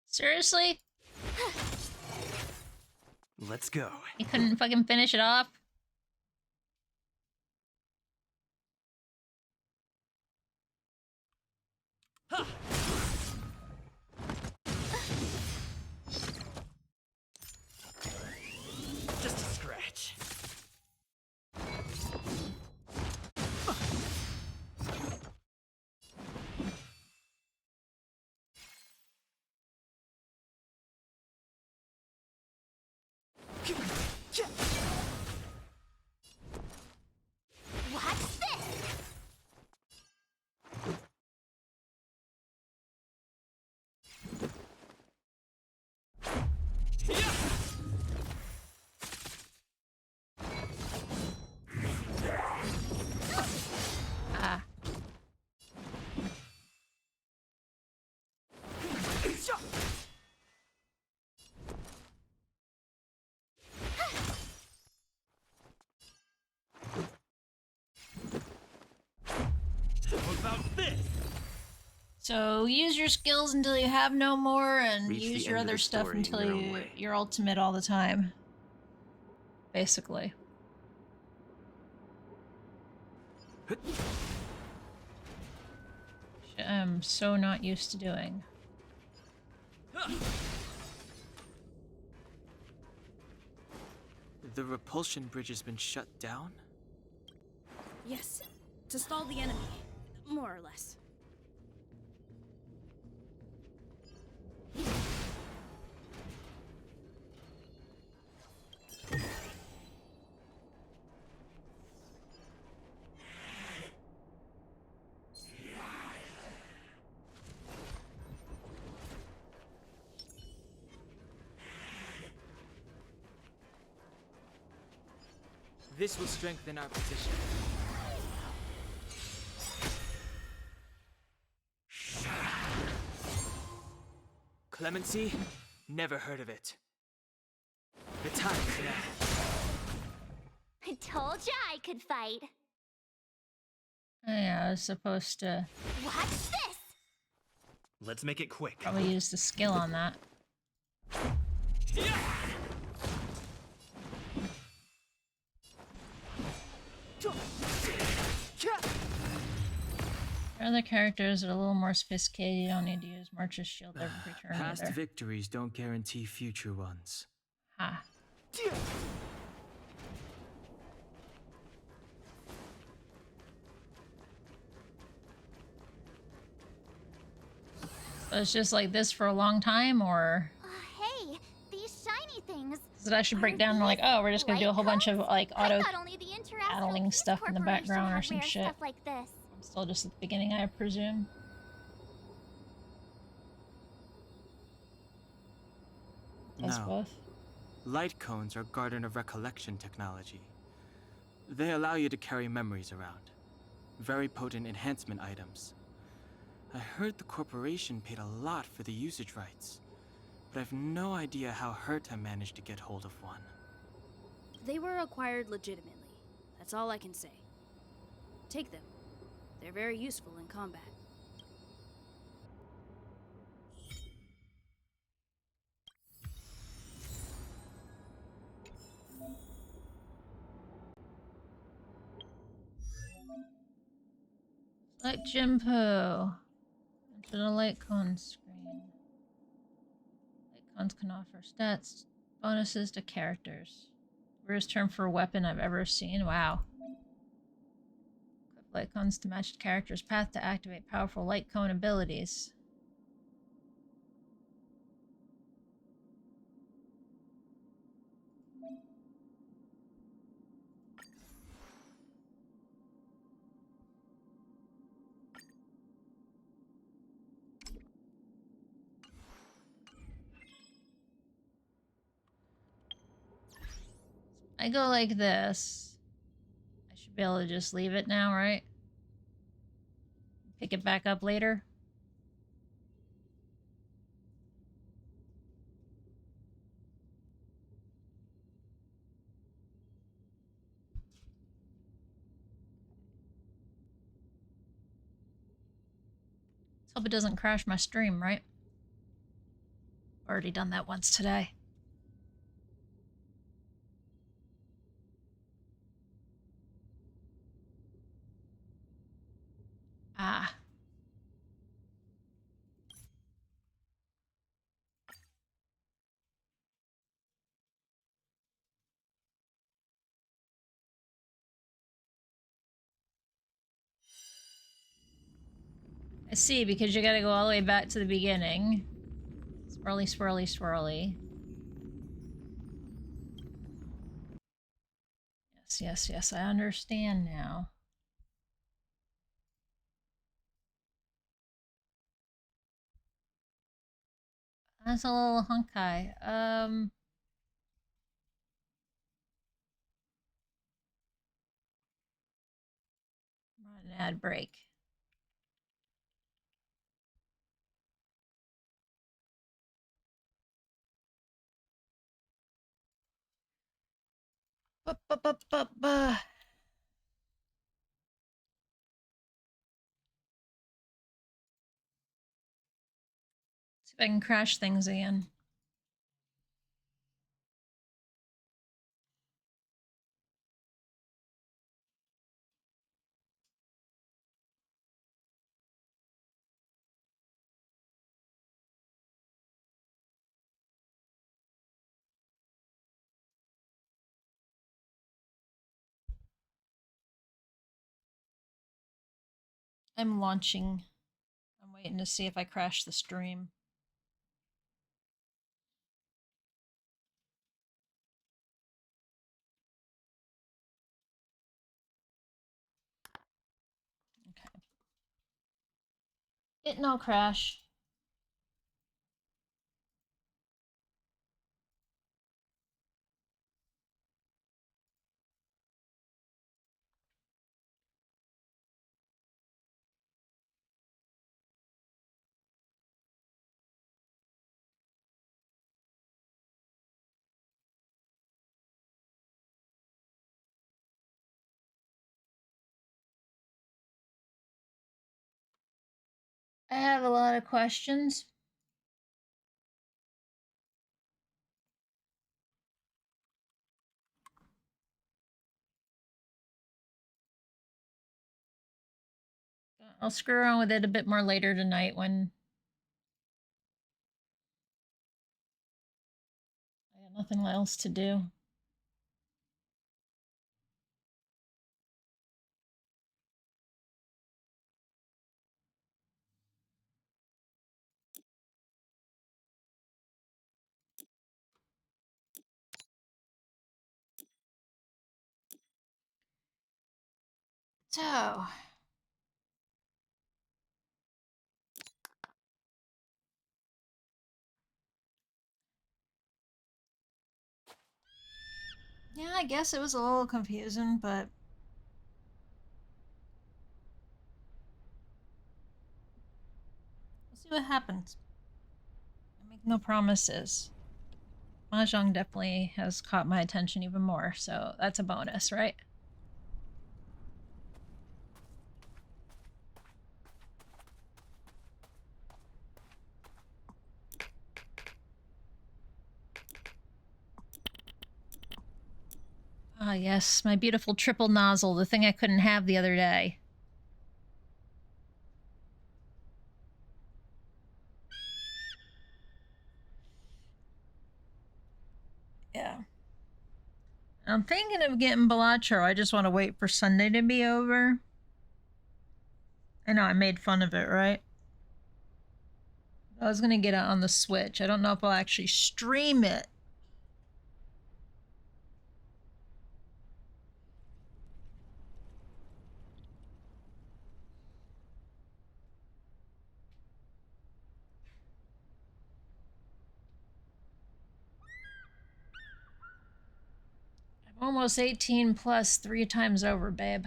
Seriously? Let's go. You couldn't fucking finish it off? Just a scratch. What's this? Ah. How about this? So use your skills until you have no more, and Reach the use your end of other the stuff story in until your own way. your ultimate all the time. Basically. Which I'm so not used to doing. The repulsion bridge has been shut down? Yes, to stall the enemy, more or less. This will strengthen our position. Clemency? Never heard of it. The time is now. I told ya I could fight. Oh, yeah, I was supposed to What's this? Let's make it quick. probably use the skill on that. There are other characters that are a little more sophisticated. You don't need to use March's shield every turn Past either. victories don't guarantee future ones. Ha. So it's just like this for a long time, or Hey, these shiny things. is it actually break Are down and like, these oh, we're just gonna do a whole bunch of like I auto thought only the International battling Peace stuff in the Corporation background or had some rare shit? Stuff like this. Still just at the beginning, I presume. Does No. both. Light cones are Garden of Recollection technology. They allow you to carry memories around. Very potent enhancement items. I heard the corporation paid a lot for the usage rights, but I've no idea how Herta managed to get hold of one. They were acquired legitimately. That's all I can say. Take them. They're very useful in combat. Like Ginpu. Enter the light cone screen. Light cones can offer stats, bonuses to characters. Weirdest term for a weapon I've ever seen. Wow. Equip light cones to match the character's path to activate powerful light cone abilities. I go like this. I should be able to just leave it now, right? Pick it back up later. Let's hope it doesn't crash my stream, right? Already done that once today. Ah. I see, because you gotta go all the way back to the beginning. Swirly, swirly, swirly. Yes, yes, yes, I understand now. That's a little Honkai. I'm on an ad break. Ba-ba-ba-ba-ba. See if I can crash things again. I'm launching. I'm waiting to see if I crash the stream. Okay. It no crash. I have a lot of questions. I'll screw around with it a bit more later tonight when I got nothing else to do. So, yeah, I guess it was a little confusing, but we'll see what happens. I make no promises. Mahjong definitely has caught my attention even more, so that's a bonus, right? Ah, yes, my beautiful triple nozzle, the thing I couldn't have the other day. I'm thinking of getting Balatro. I just want to wait for Sunday to be over. I know I made fun of it, right? I was gonna get it on the Switch. I don't know if I'll actually stream it. I'm almost 18 plus 3 times over, babe.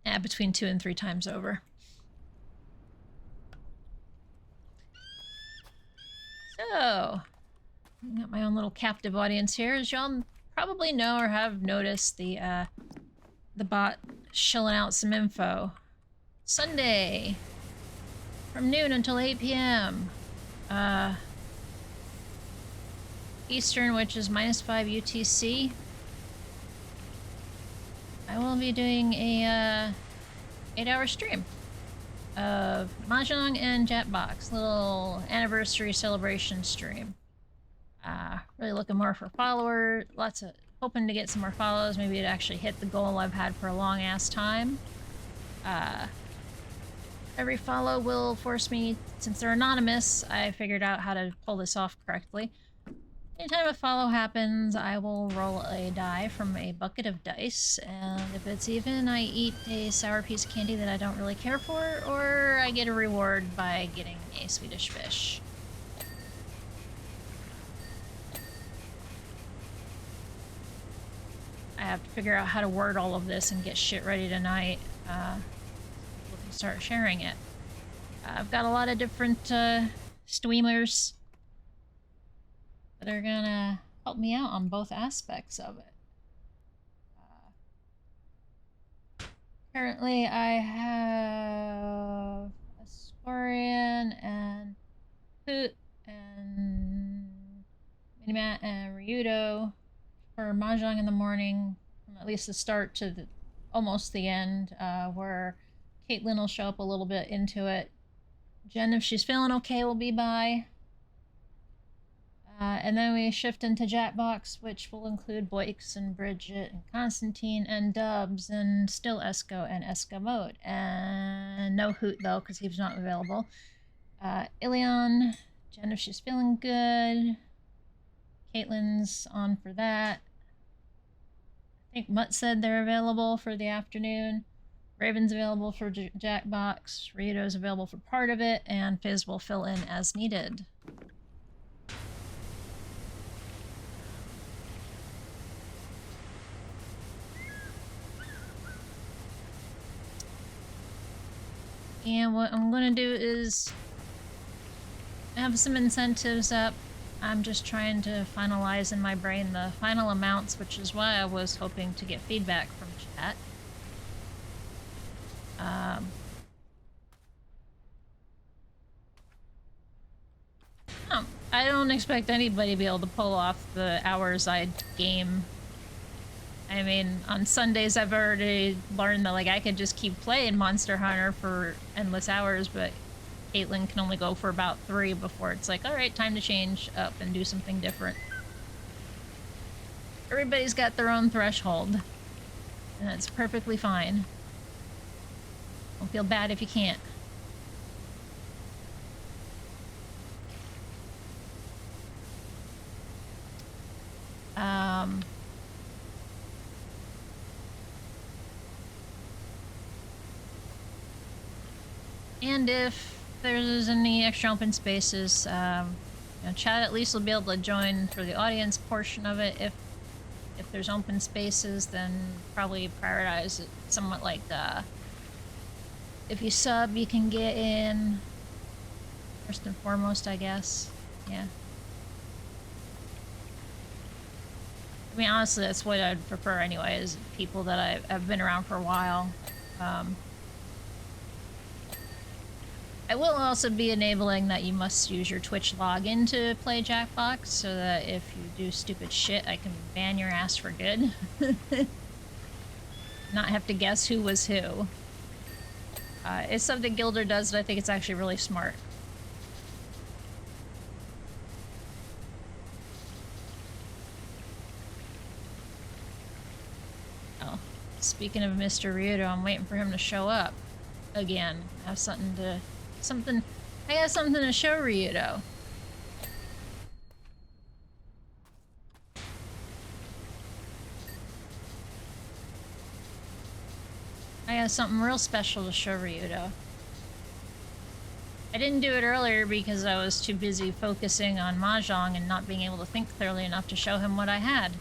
Yeah, between 2 and 3 times over. So, I got my own little captive audience here. As y'all probably know or have noticed, the bot shilling out some info. Sunday, from noon until 8 p.m. Eastern, which is -5 UTC. I will be doing a 8-hour stream of Mahjong and Jetbox, little anniversary celebration stream. Really looking more for followers, hoping to get some more follows, maybe to actually hit the goal I've had for a long ass time. Every follow will force me, since they're anonymous, I figured out how to pull this off correctly. Anytime a follow happens, I will roll a die from a bucket of dice, and if it's even, I eat a sour piece of candy that I don't really care for, or I get a reward by getting a Swedish fish. I have to figure out how to word all of this and get shit ready tonight. We can start sharing it. I've got a lot of different streamers that are gonna help me out on both aspects of it. Currently, I have Ascorian and Hoot and Minimat and Ryudo for Mahjong in the morning, from at least the start to almost the end, where Caitlin will show up a little bit into it. Jen, if she's feeling okay, will be by. And then we shift into Jackbox, which will include Boix and Bridget and Constantine and Dubs and still Esco and Esco Mode. And no Hoot, though, because he's not available. Ilion, Jen, if she's feeling good. Caitlin's on for that. I think Mutt said they're available for the afternoon. Raven's available for Jackbox. Ryudo's available for part of it. And Fizz will fill in as needed. And what I'm gonna do is have some incentives up. I'm just trying to finalize in my brain the final amounts, which is why I was hoping to get feedback from chat. I don't expect anybody to be able to pull off the hours I game. I mean, on Sundays I've already learned that like I could just keep playing Monster Hunter for endless hours, but Caitlin can only go for about 3 before it's like, alright, time to change up and do something different. Everybody's got their own threshold, and that's perfectly fine. Don't feel bad if you can't. And if there's any extra open spaces, chat at least will be able to join for the audience portion of it. If there's open spaces, then probably prioritize it somewhat like if you sub, you can get in first and foremost, I guess. Yeah. I mean, honestly, that's what I'd prefer anyway, is people that I've been around for a while. I will also be enabling that you must use your Twitch login to play Jackbox, so that if you do stupid shit, I can ban your ass for good. Not have to guess who was who. It's something Gilder does that I think it's actually really smart. Speaking of Mr. Ryudo, I'm waiting for him to show up again. I have something to show Ryudo. I have something real special to show Ryudo. I didn't do it earlier because I was too busy focusing on Mahjong and not being able to think clearly enough to show him what I had.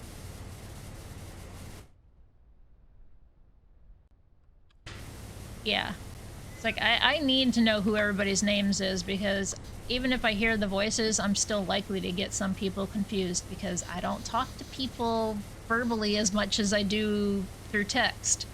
Yeah. It's like, I need to know who everybody's names is, because even if I hear the voices, I'm still likely to get some people confused because I don't talk to people verbally as much as I do through text.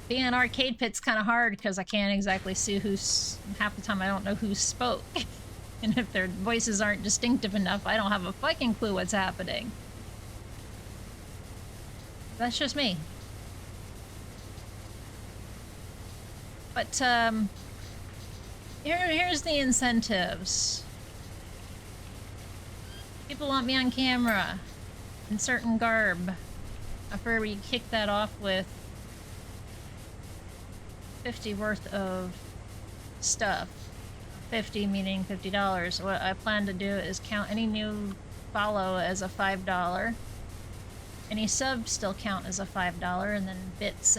Being an arcade pit's kind of hard because I can't exactly see who's... half the time I don't know who spoke. And if their voices aren't distinctive enough, I don't have a fucking clue what's happening. That's just me. But, here's the incentives. People want me on camera in certain garb. I figure we kick that off with 50 worth of stuff. 50 meaning $50. What I plan to do is count any new follow as a $5. Any subs still count as a $5, and then bits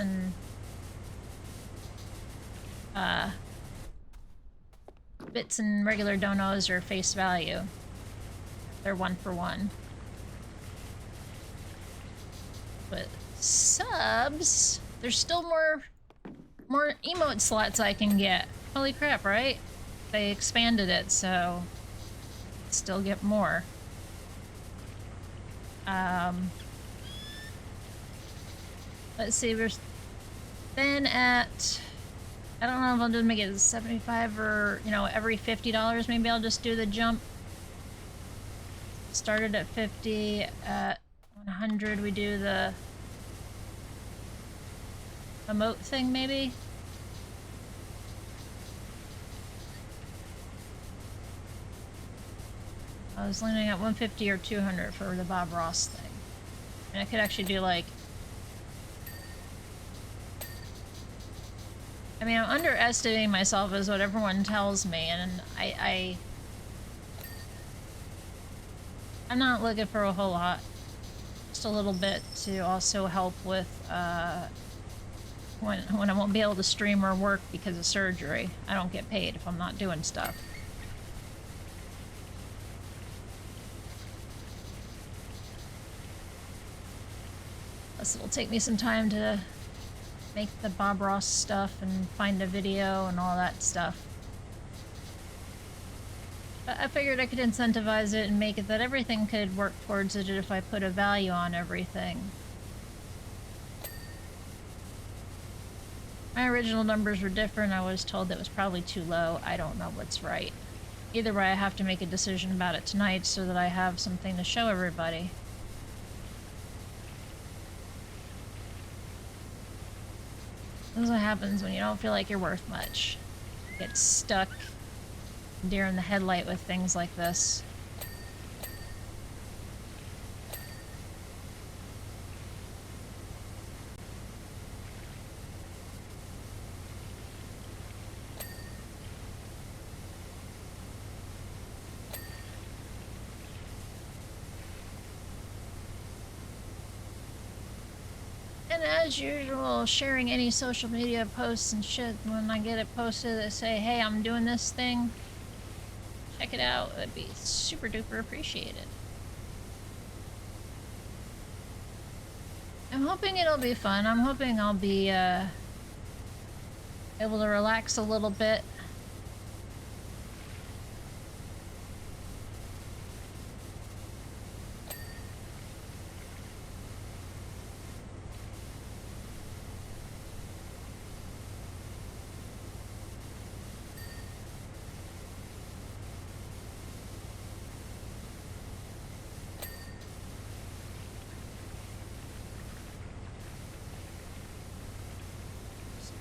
and regular donos are face value. They're 1 for 1. But subs, there's still more emote slots I can get. Holy crap, right? They expanded it, so still get more. Let's see, we're then at, I don't know if I'll just make it 75 or, you know, every $50, maybe I'll just do the jump. Started at 50, at 100 we do the emote thing, maybe? I was leaning at 150 or 200 for the Bob Ross thing. And I could actually do like... I mean, I'm underestimating myself is what everyone tells me, and I'm not looking for a whole lot. Just a little bit to also help with, when I won't be able to stream or work because of surgery. I don't get paid if I'm not doing stuff. Plus it'll take me some time to make the Bob Ross stuff and find a video and all that stuff. But I figured I could incentivize it and make it that everything could work towards it if I put a value on everything. My original numbers were different. I was told that was probably too low. I don't know what's right. Either way, I have to make a decision about it tonight so that I have something to show everybody. This is what happens when you don't feel like you're worth much. You get stuck deer in the headlight with things like this. And as usual, sharing any social media posts and shit, when I get it posted, they say, hey, I'm doing this thing. Check it out. It'd be super duper appreciated. I'm hoping it'll be fun. I'm hoping I'll be able to relax a little bit.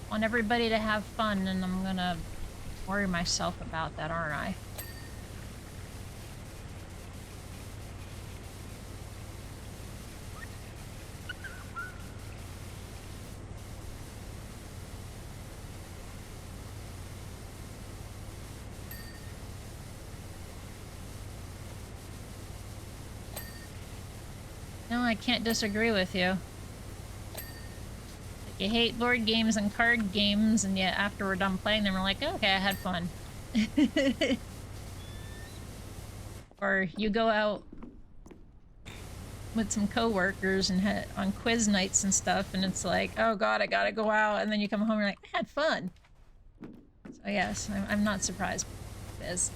Want everybody to have fun, and I'm gonna worry myself about that, aren't I? No, I can't disagree with you. Like, you hate board games and card games, and yet after we're done playing them, we're like, oh, okay, I had fun. Or you go out with some coworkers and on quiz nights and stuff, and it's like, oh god, I gotta go out, and then you come home and you're like, I had fun. So yes, I'm not surprised, Biz.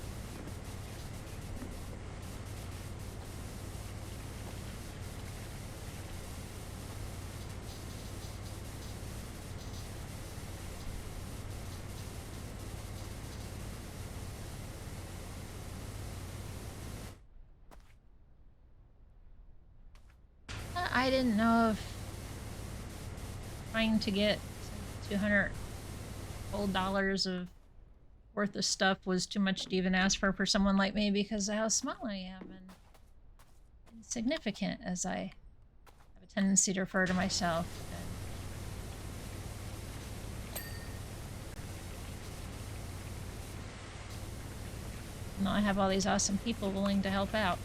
I didn't know if trying to get $200 of worth of stuff was too much to even ask for someone like me because of how small I am and insignificant, as I have a tendency to refer to myself. And now I have all these awesome people willing to help out.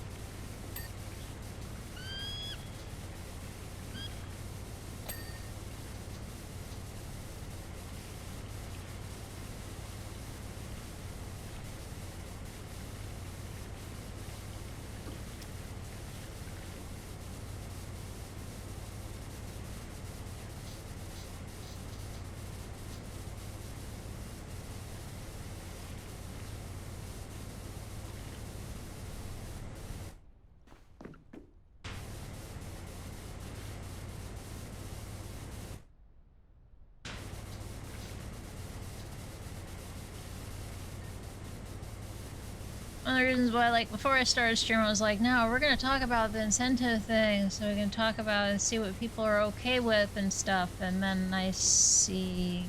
One of the reasons why, like, before I started streaming, I was like, no, we're gonna talk about the incentive thing, so we can talk about and see what people are okay with and stuff, and then I see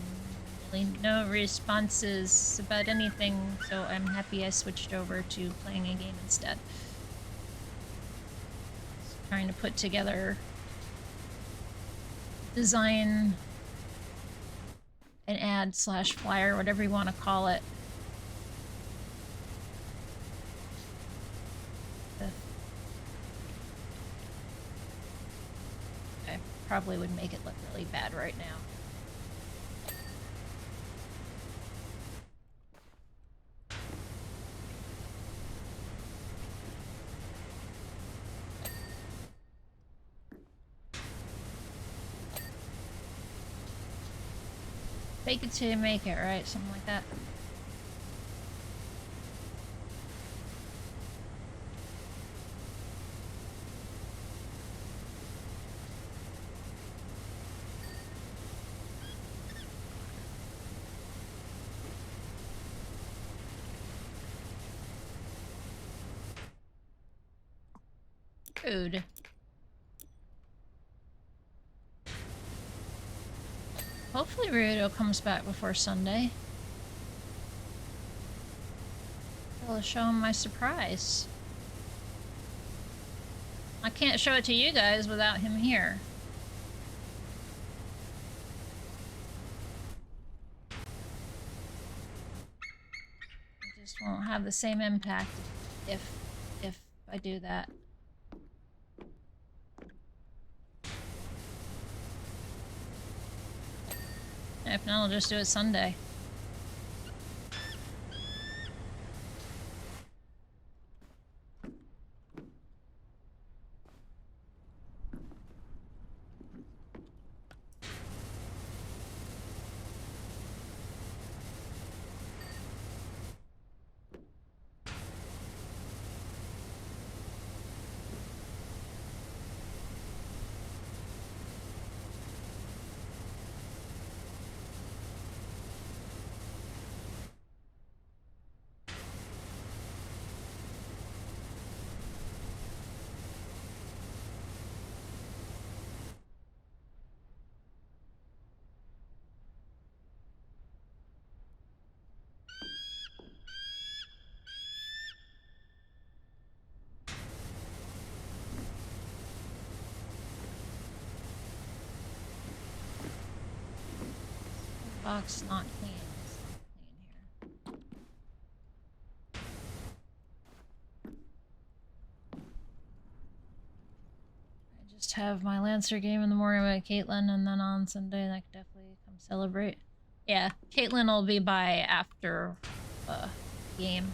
really no responses about anything, so I'm happy I switched over to playing a game instead. Just trying to put together, design an ad slash flyer, whatever you want to call it. Probably would make it look really bad right now. Fake it till you make it, right? Something like that. Food. Hopefully Rudo comes back before Sunday. I'll show him my surprise. I can't show it to you guys without him here. It just won't have the same impact if I do that. If not, I'll just do it Sunday. Box not clean. It's not clean here. I Just have my Lancer game in the morning with Caitlin, and then on Sunday I could definitely come celebrate. Yeah, Caitlin will be by after game.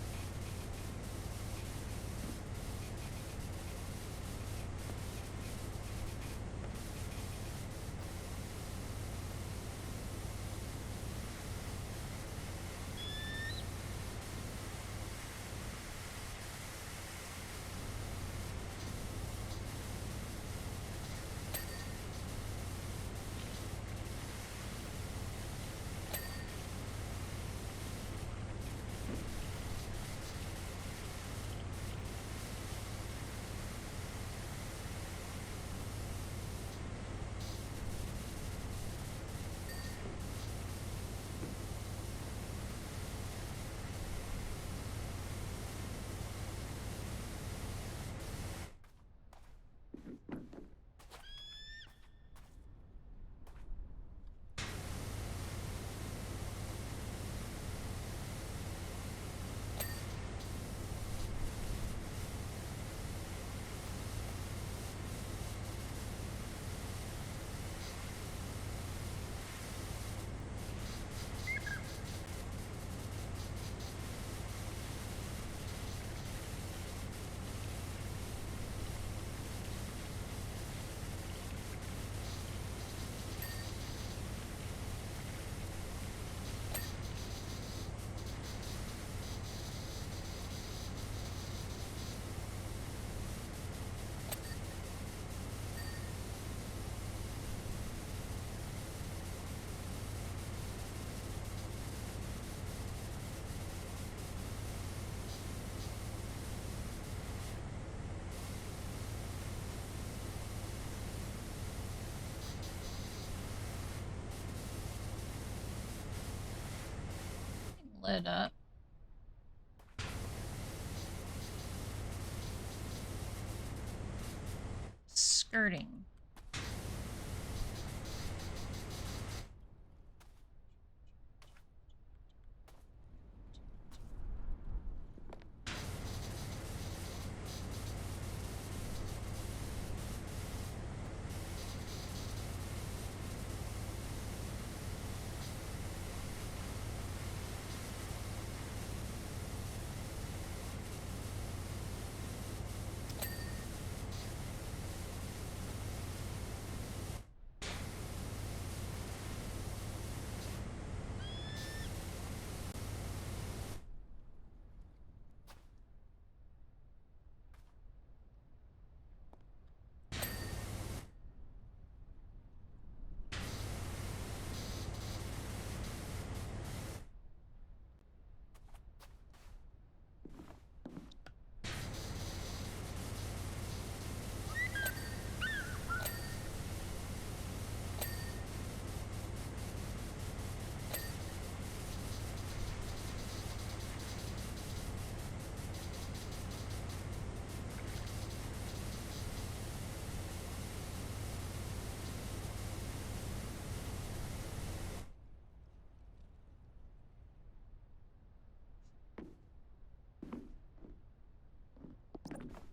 Lit up. Skirting.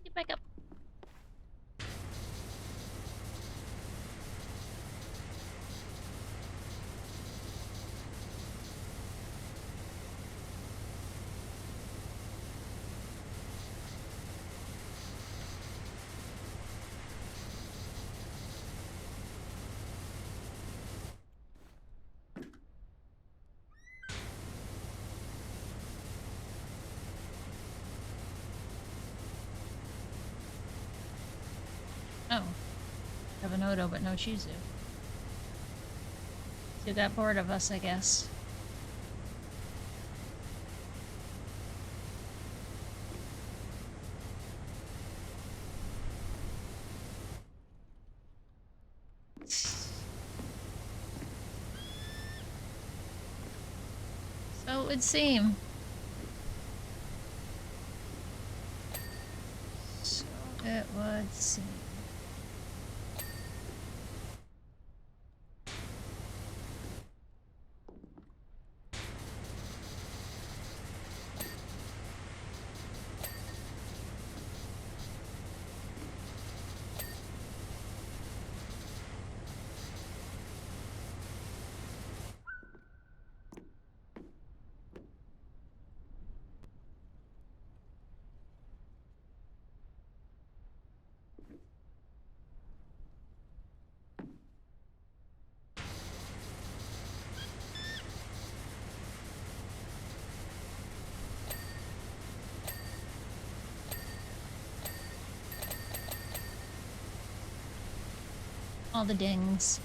Get back up. Oh. Have an Odo, but no Chizu. You got bored of us, I guess. So it would seem. So it would seem. All the dings.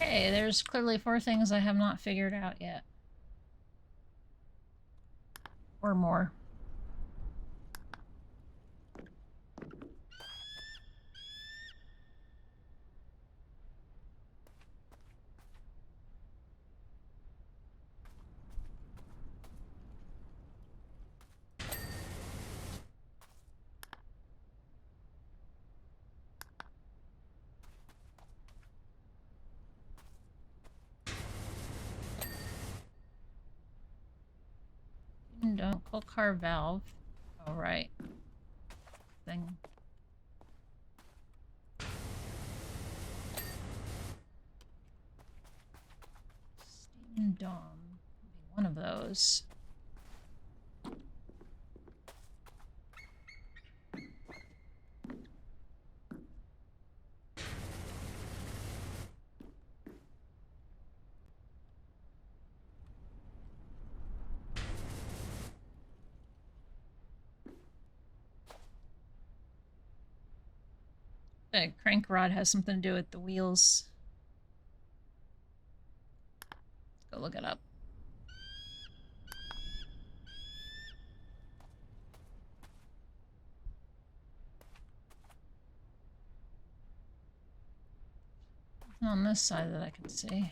Okay, there's clearly 4 things I have not figured out yet. Or more. Don't pull car valve. Oh, right. Thing. Steam Dome. Be one of those. The crank rod has something to do with the wheels. Let's go look it up. Nothing on this side that I can see.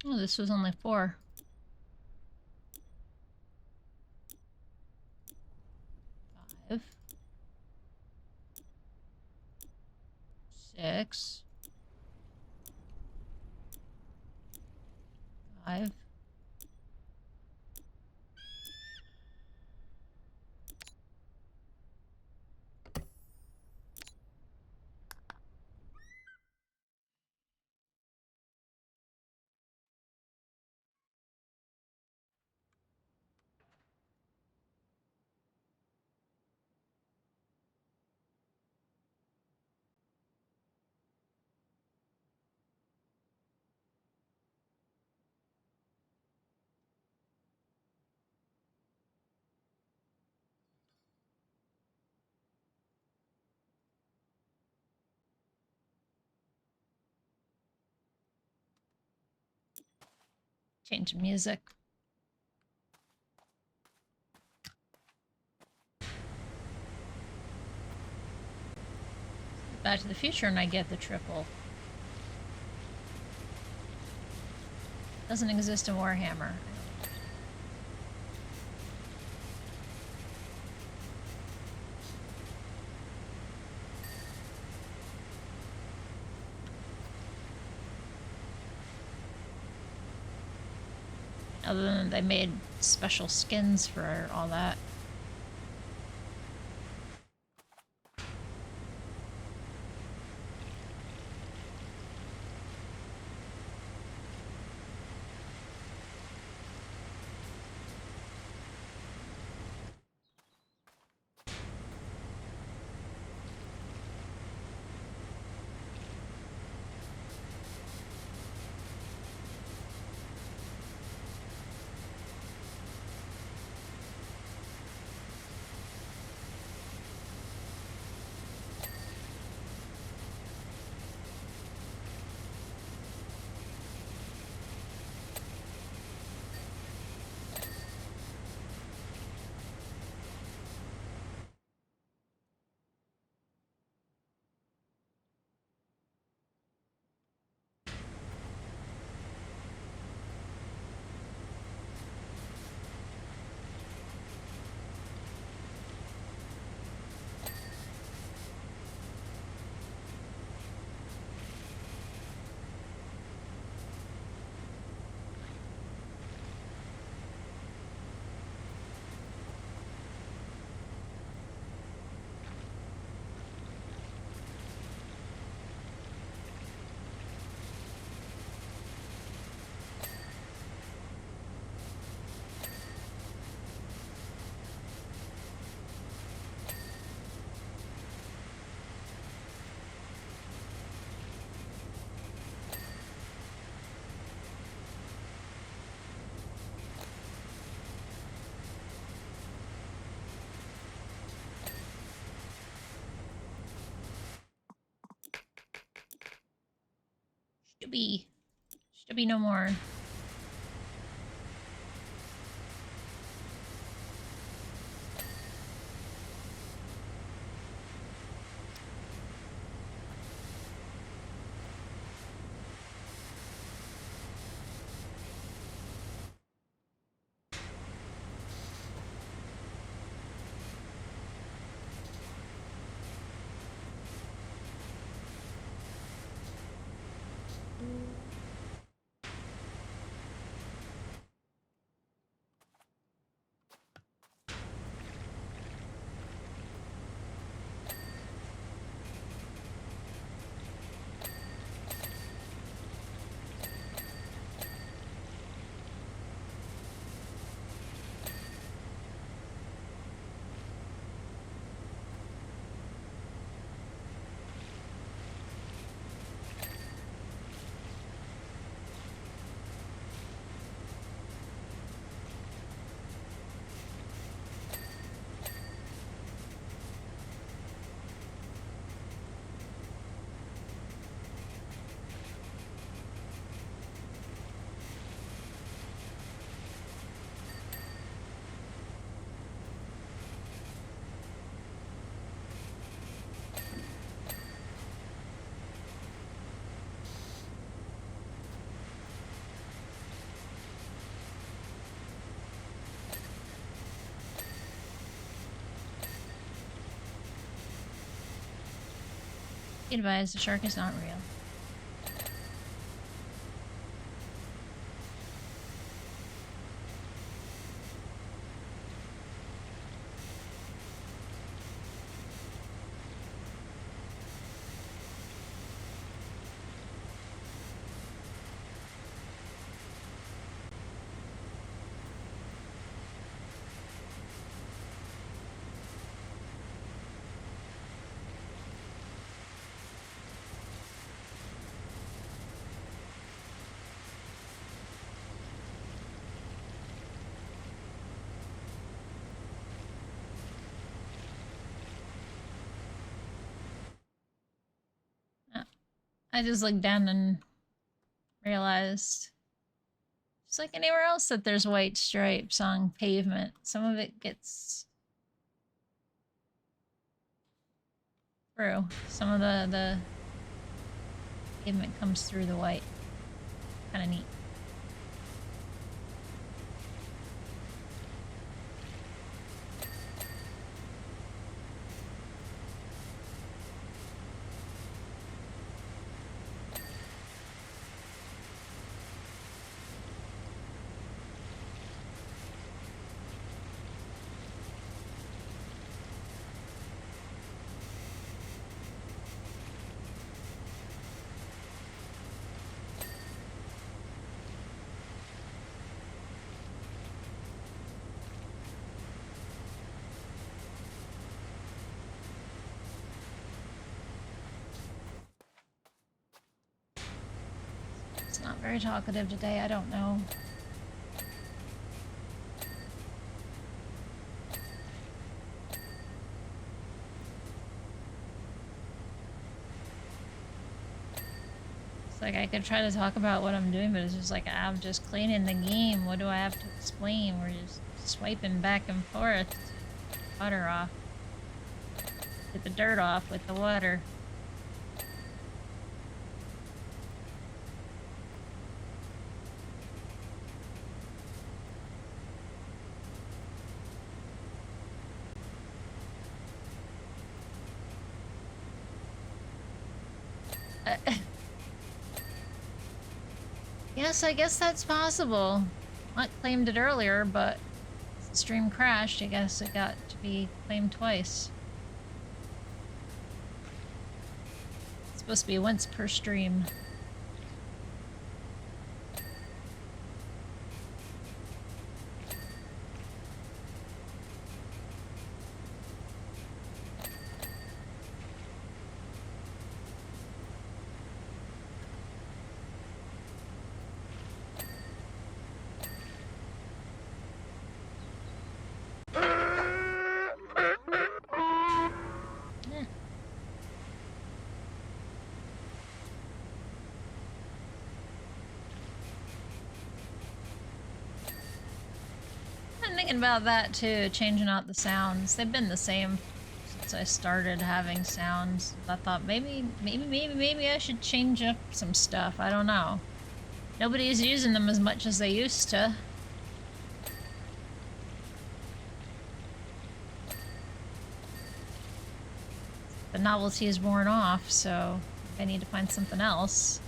Oh, this was only 4. 5. 6. 5. Change music. Back to the Future and I get the triple. Doesn't exist in Warhammer. Other than they made special skins for all that. Should be no more. Be advised, the shark is not real. I just looked down and realized, just like anywhere else that there's white stripes on pavement, some of it gets True. Some of the pavement comes through the white. Kind of neat. It's not very talkative today, I don't know. It's like I could try to talk about what I'm doing, but it's just like I'm just cleaning the game. What do I have to explain? We're just swiping back and forth to get the water off. Get the dirt off with the water. Yes, I guess that's possible. Not claimed it earlier, but as the stream crashed, I guess it got to be claimed twice. It's supposed to be once per stream. About that too, changing out the sounds. They've been the same since I started having sounds. I thought maybe I should change up some stuff. I don't know. Nobody's using them as much as they used to. The novelty is worn off, so I need to find something else.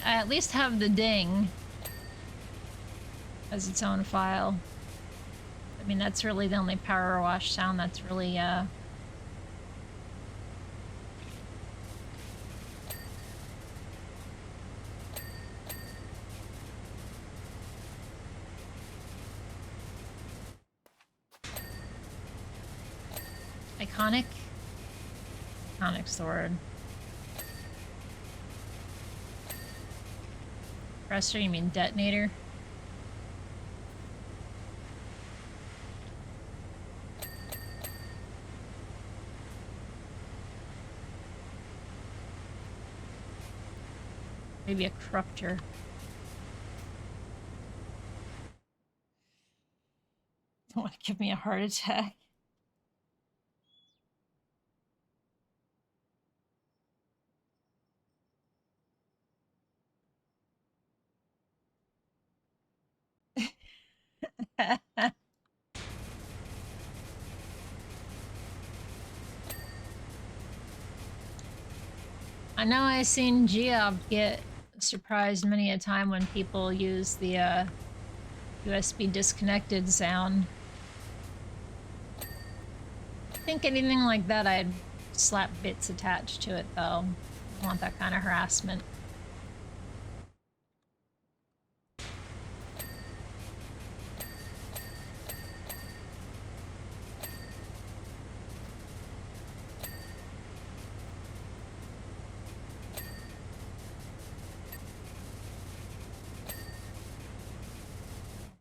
I at least have the ding as its own file. I mean, that's really the only power wash sound that's really, iconic? Iconic's the word. Compressor, you mean detonator? Maybe a corruptor. Don't want to give me a heart attack. I know I've seen Geob get surprised many a time when people use the USB disconnected sound. I think anything like that I'd slap bits attached to it though. I don't want that kind of harassment.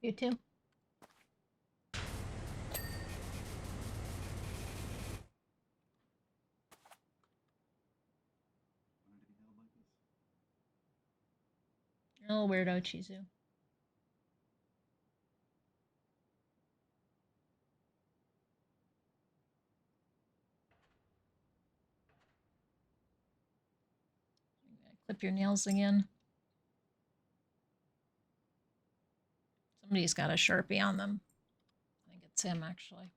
You too. Oh, weirdo Chizu. Clip your nails again. Somebody's got a Sharpie on them. I think it's him, actually.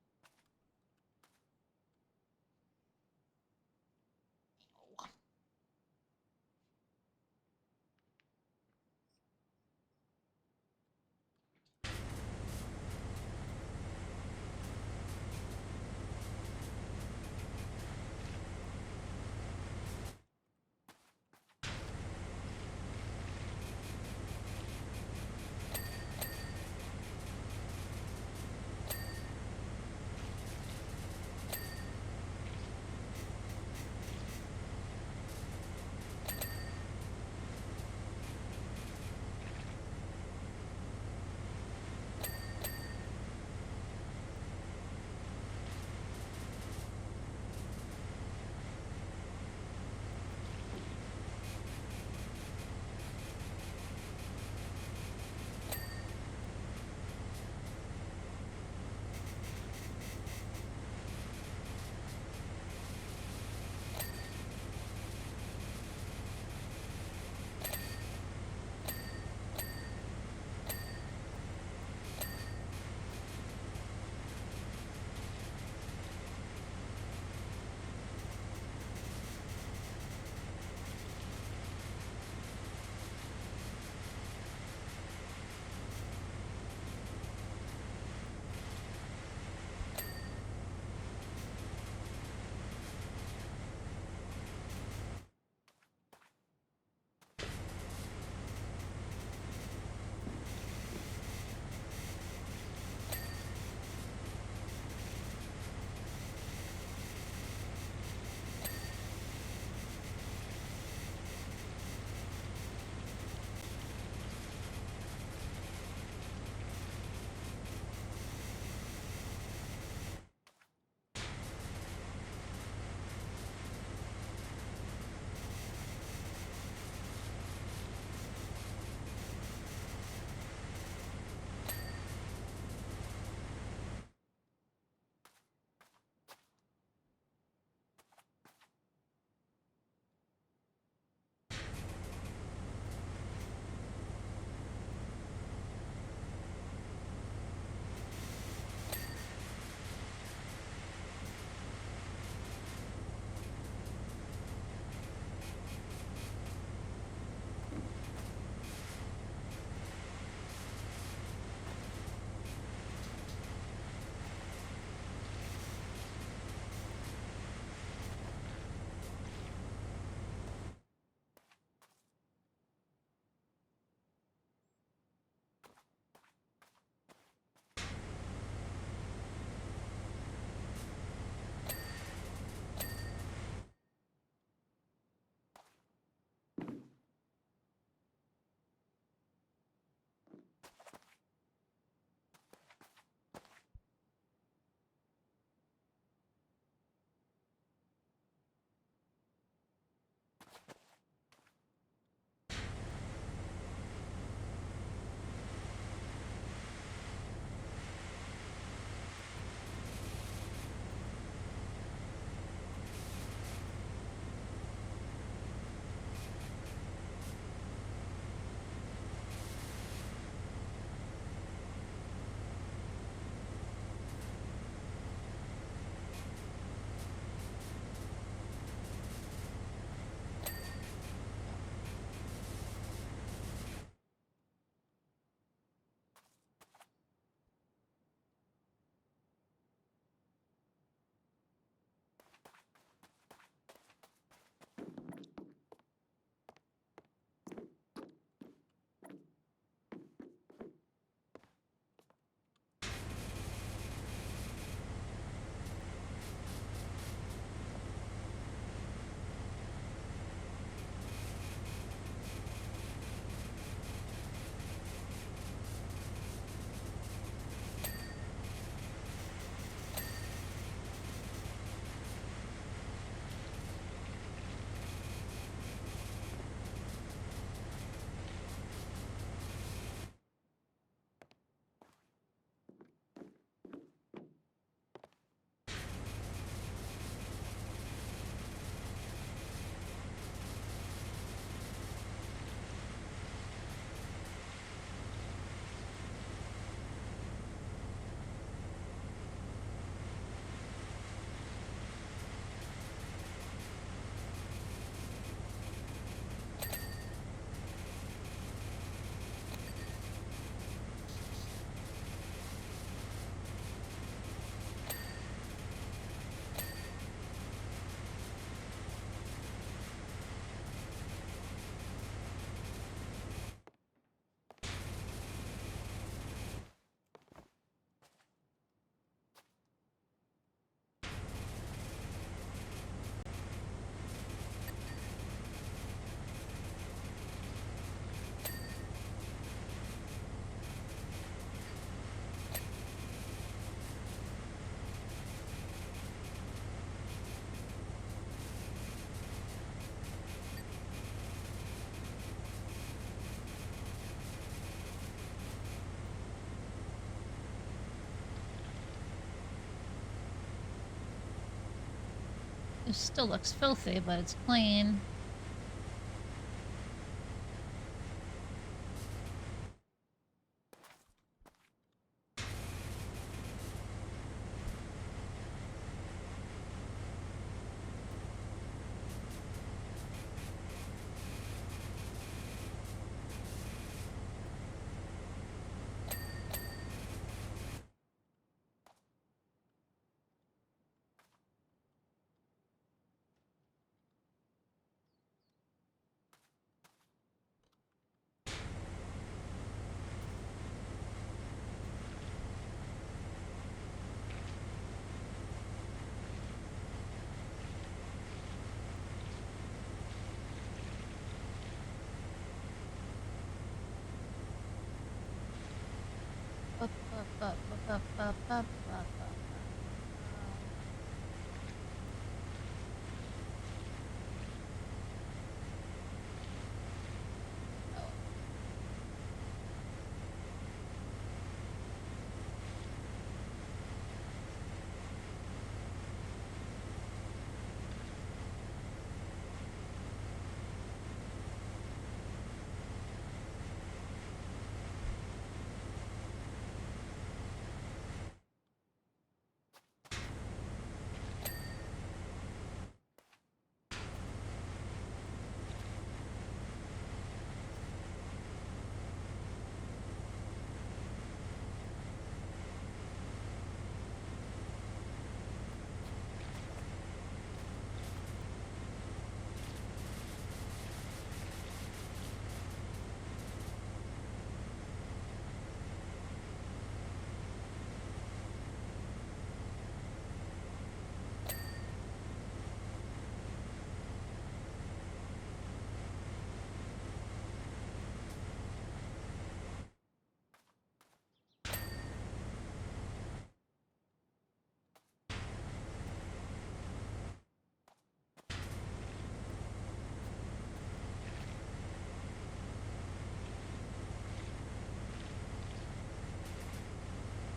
It still looks filthy, but it's clean.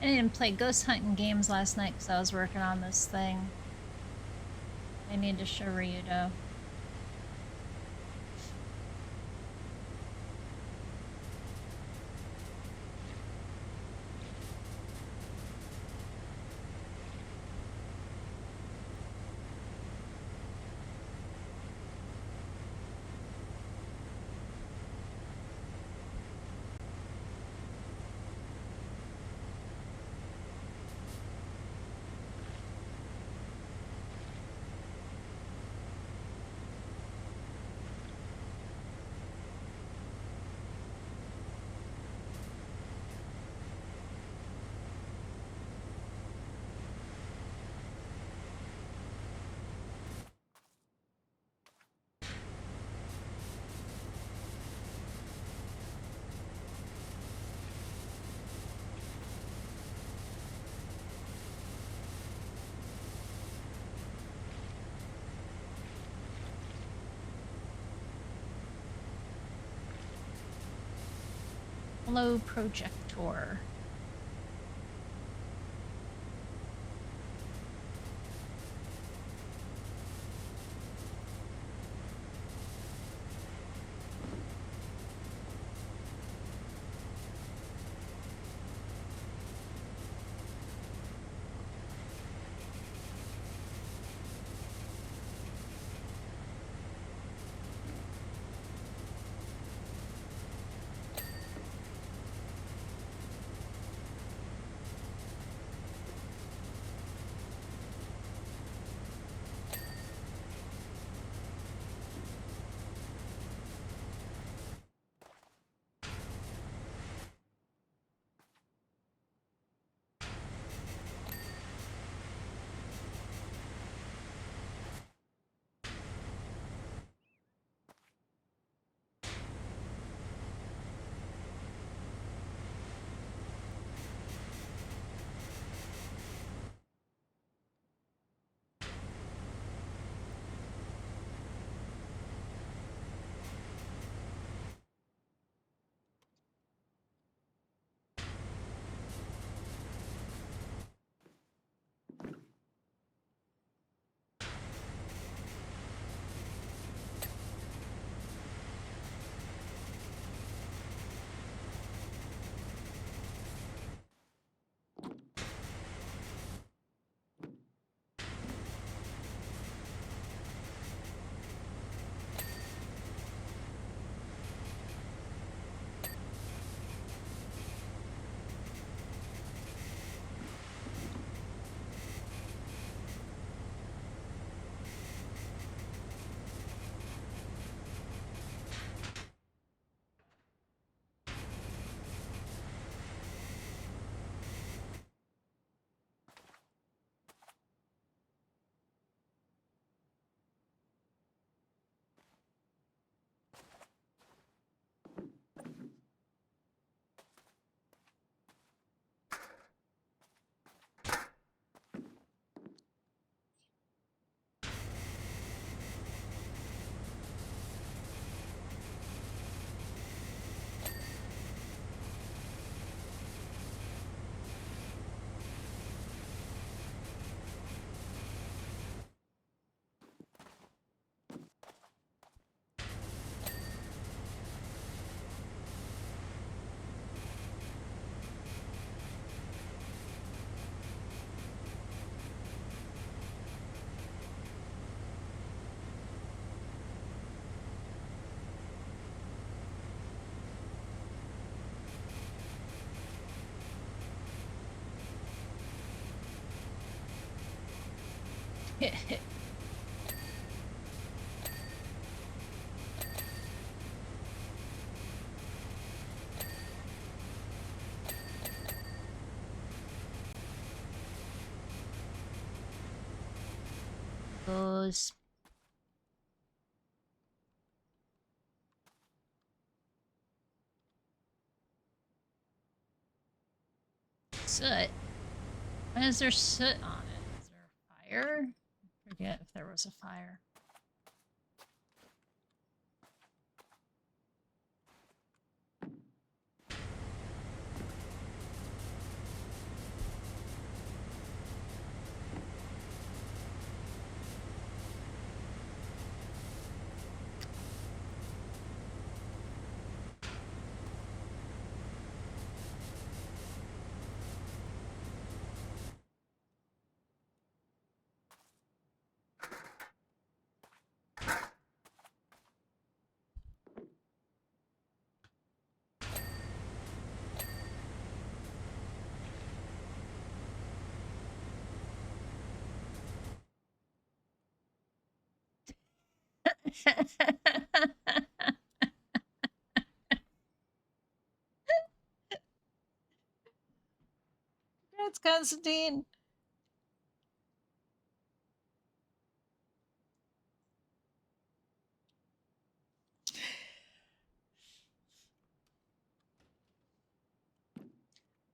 I didn't play ghost hunting games last night because I was working on this thing. I need to show Ryudo. Hello, projector. Goes. Soot. Why is there soot on it? Is there a fire? I forget if there was a fire. Congrats, Constantine.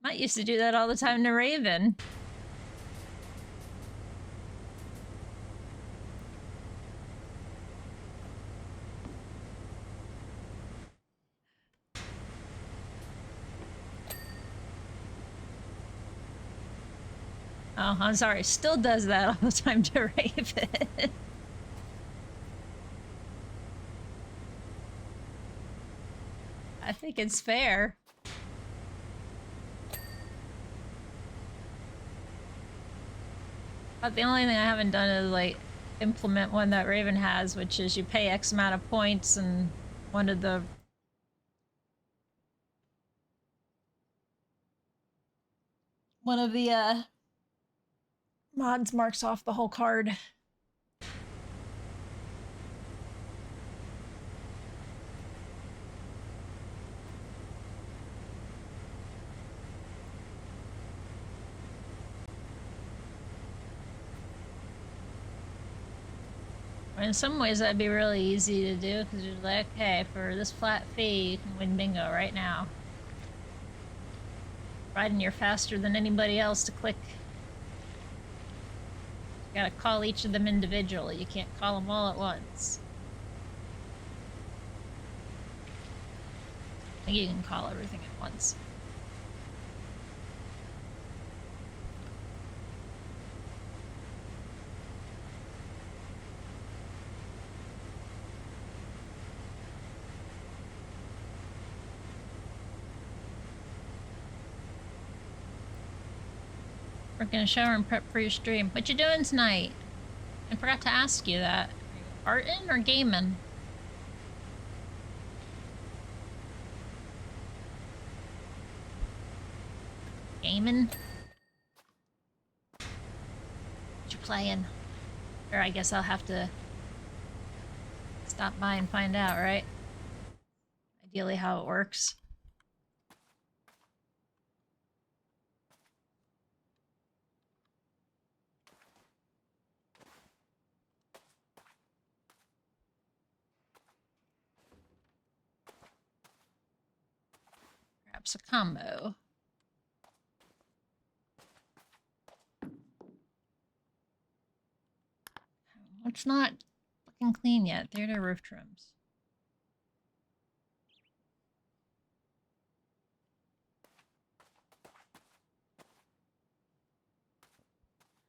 I used to do that all the time to Raven. Oh, I'm sorry. Still does that all the time to Raven. I think it's fair. But the only thing I haven't done is, like, implement one that Raven has, which is you pay X amount of points and one of the... mods marks off the whole card. In some ways, that'd be really easy to do, because you're like, okay, for this flat fee, you can win bingo right now. Providing you're faster than anybody else to click. You gotta call each of them individually. You can't call them all at once. I think you can call everything at once. We're gonna shower and prep for your stream. What you doing tonight? I forgot to ask you that. Are you artin' or gaming? Gaming? What you playing? Or I guess I'll have to stop by and find out, right? Ideally how it works. Perhaps a combo. It's not fucking clean yet. Theater roof trims.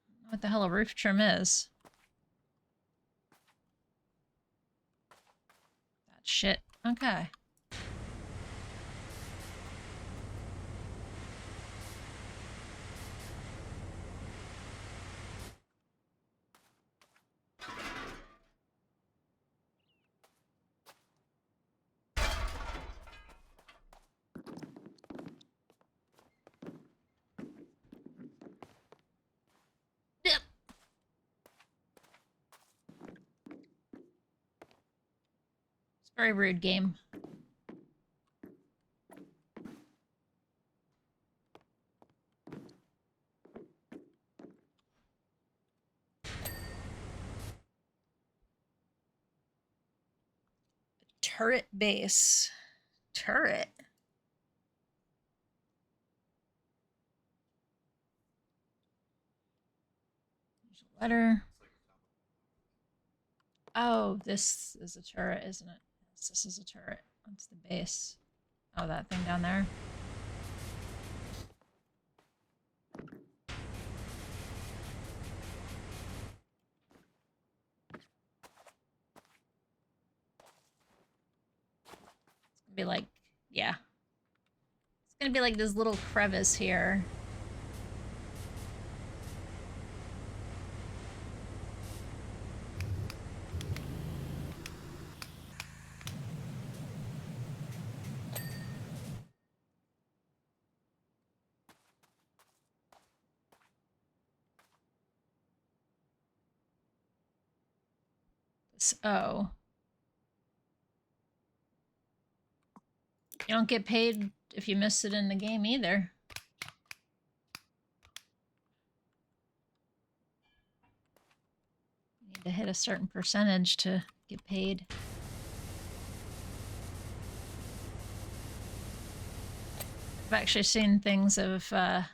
I don't know what the hell a roof trim is. That shit. Okay. Yep. Very rude game. Turret base. Turret. There's a letter. Oh, this is a turret, isn't it? Yes, this is a turret. That's the base. Oh, that thing down there. It's gonna be like, yeah. It's gonna be like this little crevice here. Oh. You don't get paid if you miss it in the game either. You need to hit a certain percentage to get paid. I've actually seen things of that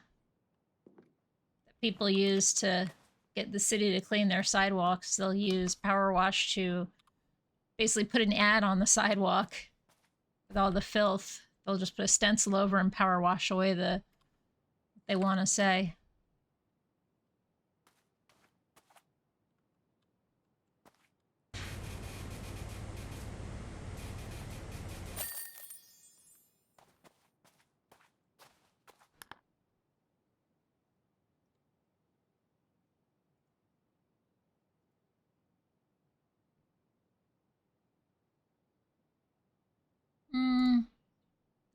people use to get the city to clean their sidewalks. They'll use Powerwash to basically put an ad on the sidewalk with all the filth. They'll just put a stencil over and power wash away what they want to say.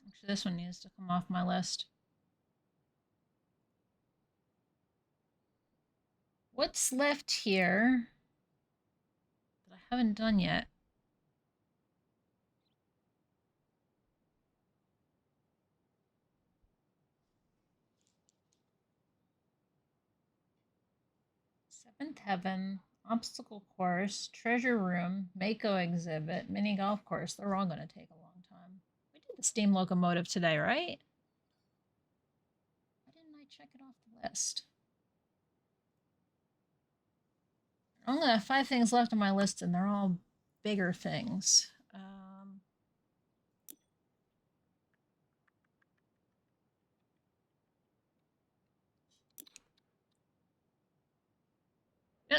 Actually, this one needs to come off my list. What's left here that I haven't done yet? Seventh Heaven, Obstacle Course, Treasure Room, Mako Exhibit, Mini Golf Course. They're all going to take a long time. We did the steam locomotive today, right? Why didn't I check it off the list? I only have 5 things left on my list, and they're all bigger things.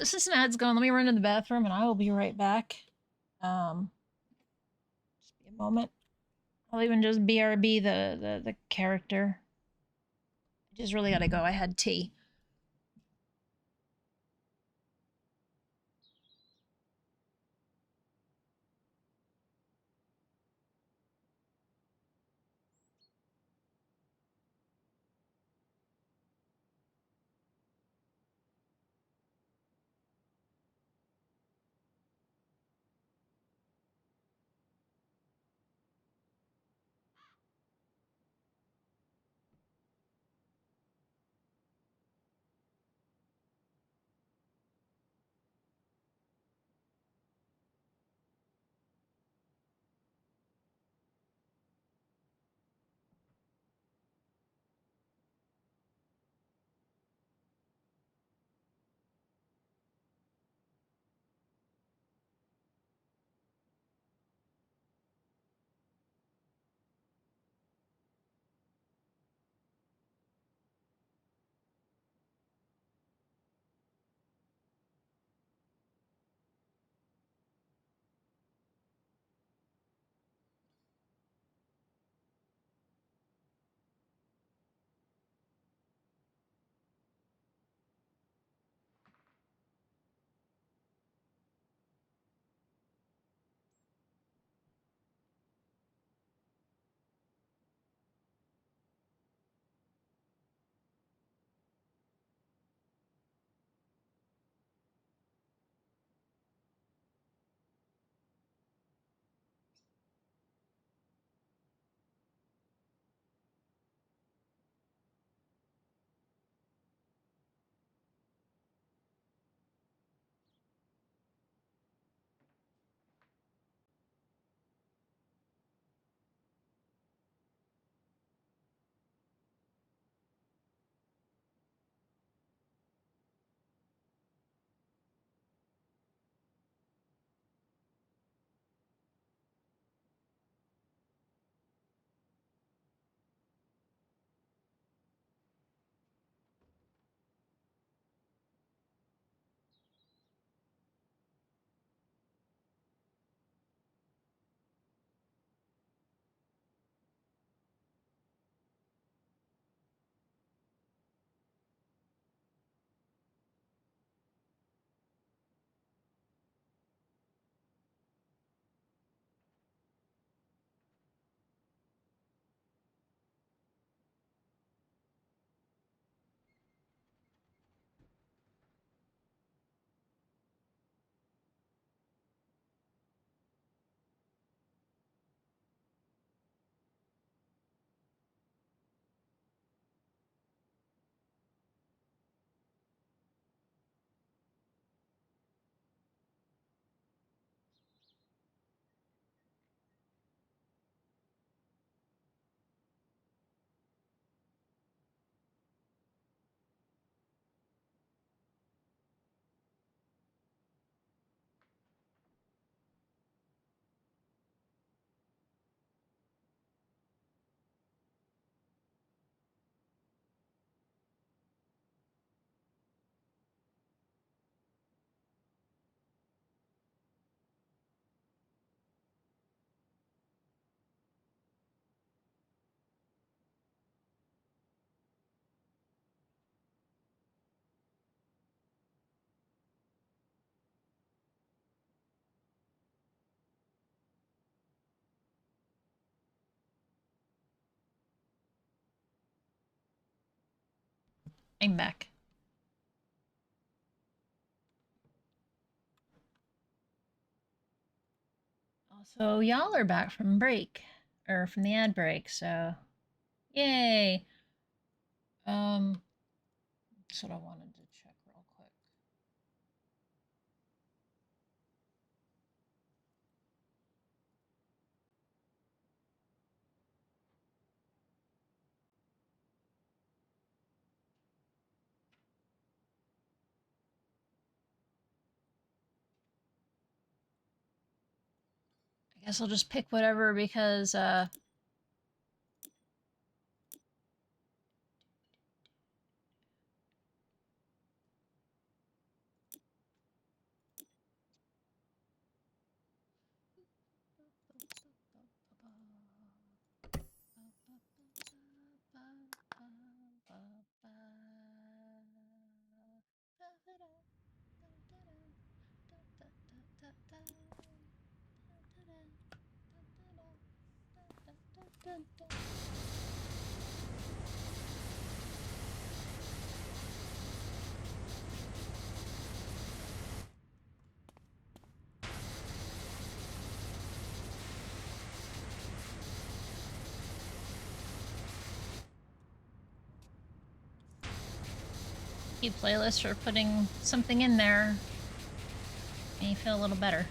Since an ad's going, let me run to the bathroom, and I will be right back. Just be a moment. I'll even just BRB the character. I just really gotta go. I had tea. I'm back. Also, y'all are back from break, or from the ad break, so yay. That's what I wanted to check real quick. I guess I'll just pick whatever because playlist for putting something in there. Make me feel a little better.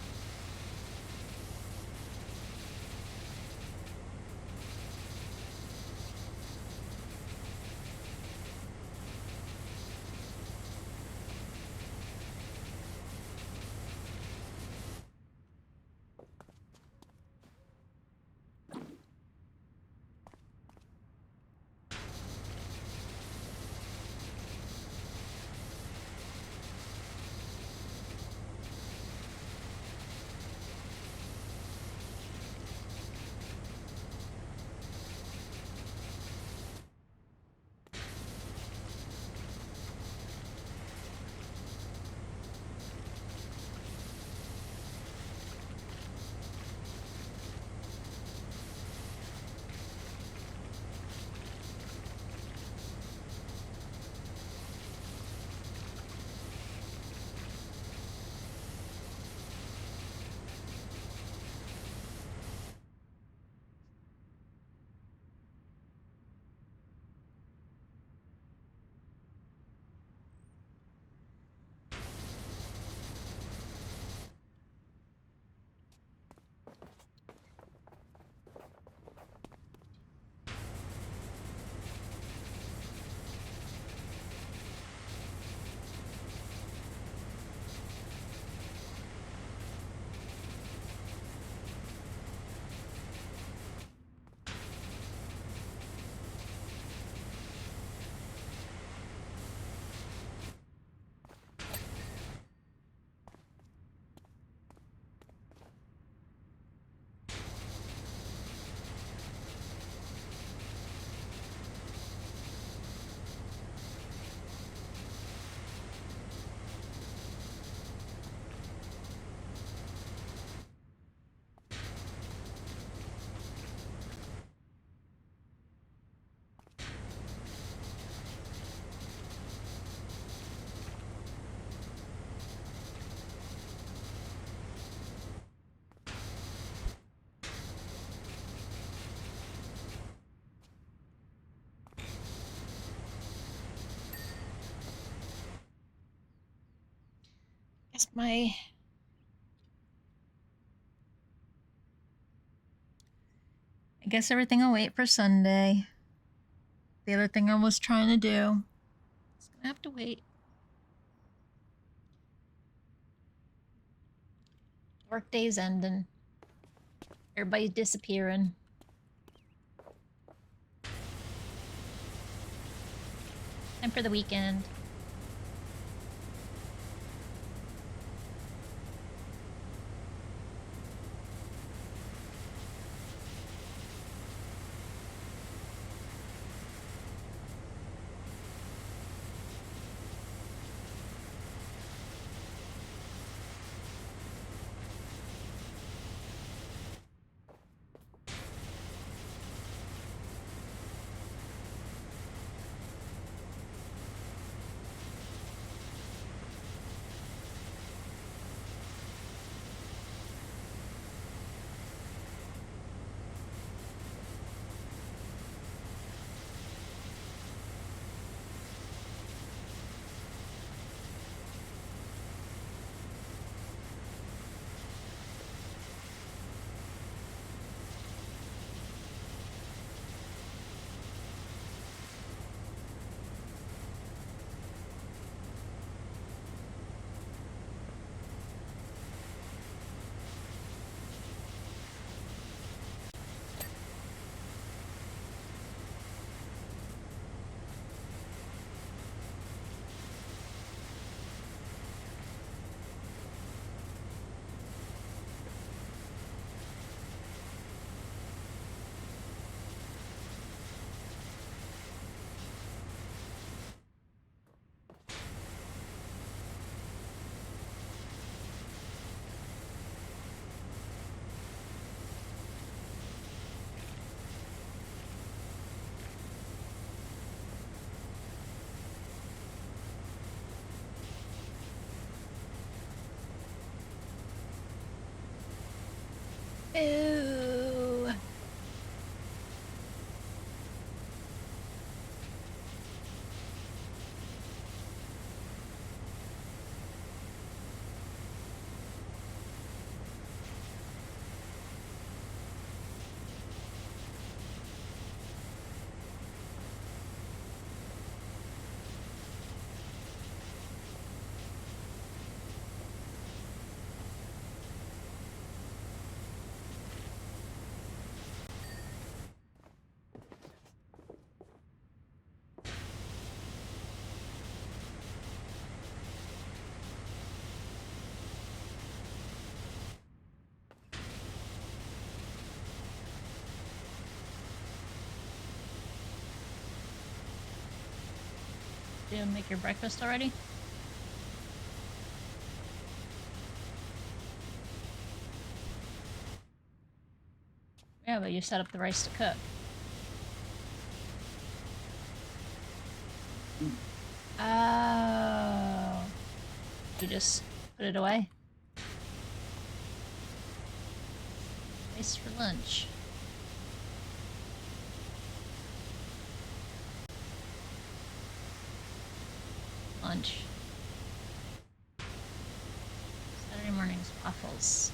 I guess everything will wait for Sunday. The other thing I was trying to do. It's gonna have to wait. Workday's ending. Everybody's disappearing. Time for the weekend. Did you make your breakfast already? Yeah, but you set up the rice to cook. Oh. You just put it away? Rice for lunch. Lunch. Saturday morning's waffles.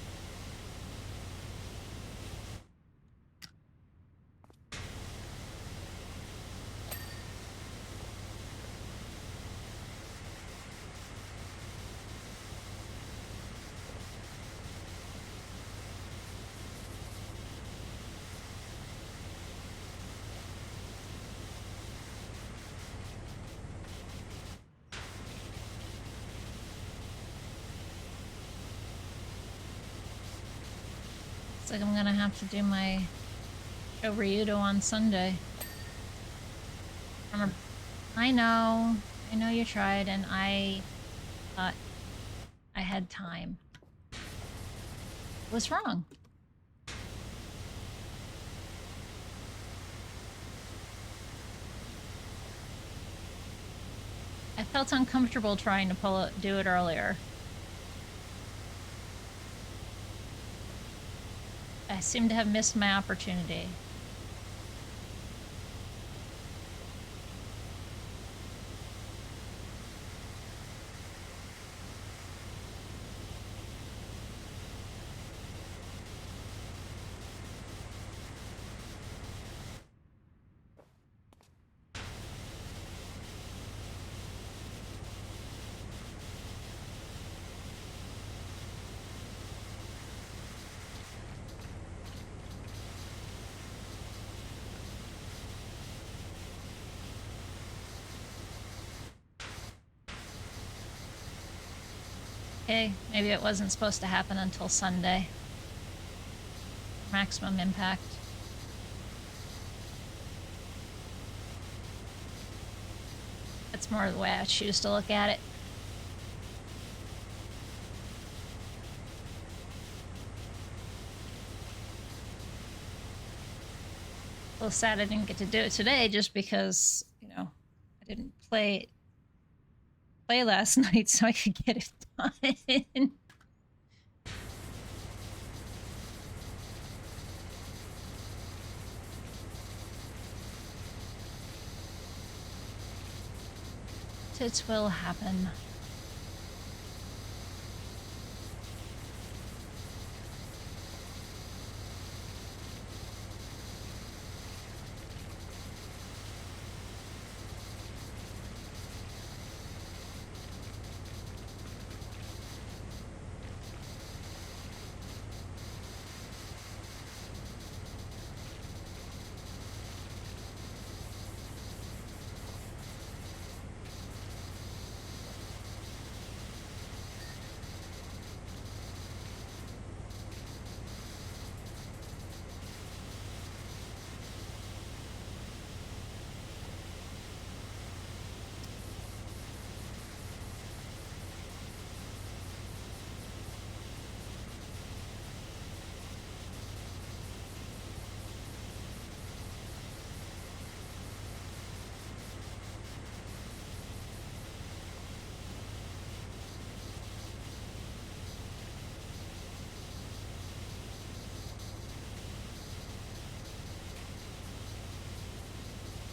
Looks like I'm gonna have to do my show Ryudo on Sunday. I know you tried, and I thought I had time. Was wrong. I felt uncomfortable trying to do it earlier. I seem to have missed my opportunity. Okay, maybe it wasn't supposed to happen until Sunday. Maximum impact. That's more the way I choose to look at it. A little sad I didn't get to do it today just because, you know, I didn't play last night so I could get it done. It will happen.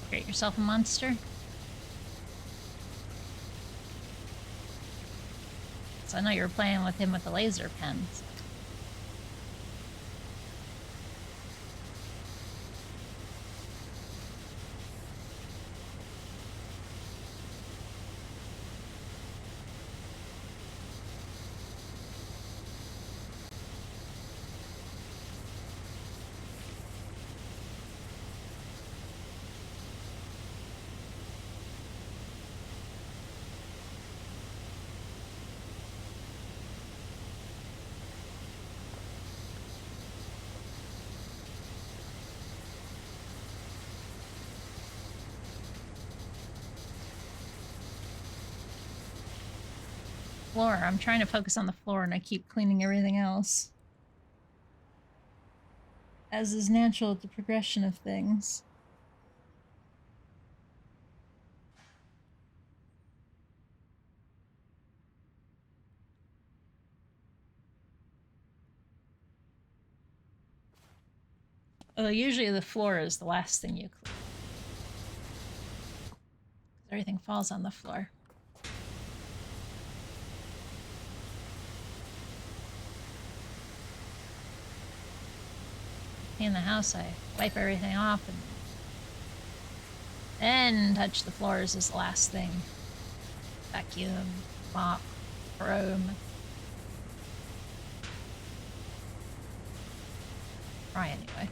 Create yourself a monster. So I know you were playing with him with the laser pens. floor. I'm trying to focus on the floor and I keep cleaning everything else. As is natural at the progression of things. Although usually the floor is the last thing you clean. Everything falls on the floor. In the house, I wipe everything off and then touch the floors is the last thing. Vacuum, mop, broom. Try anyway.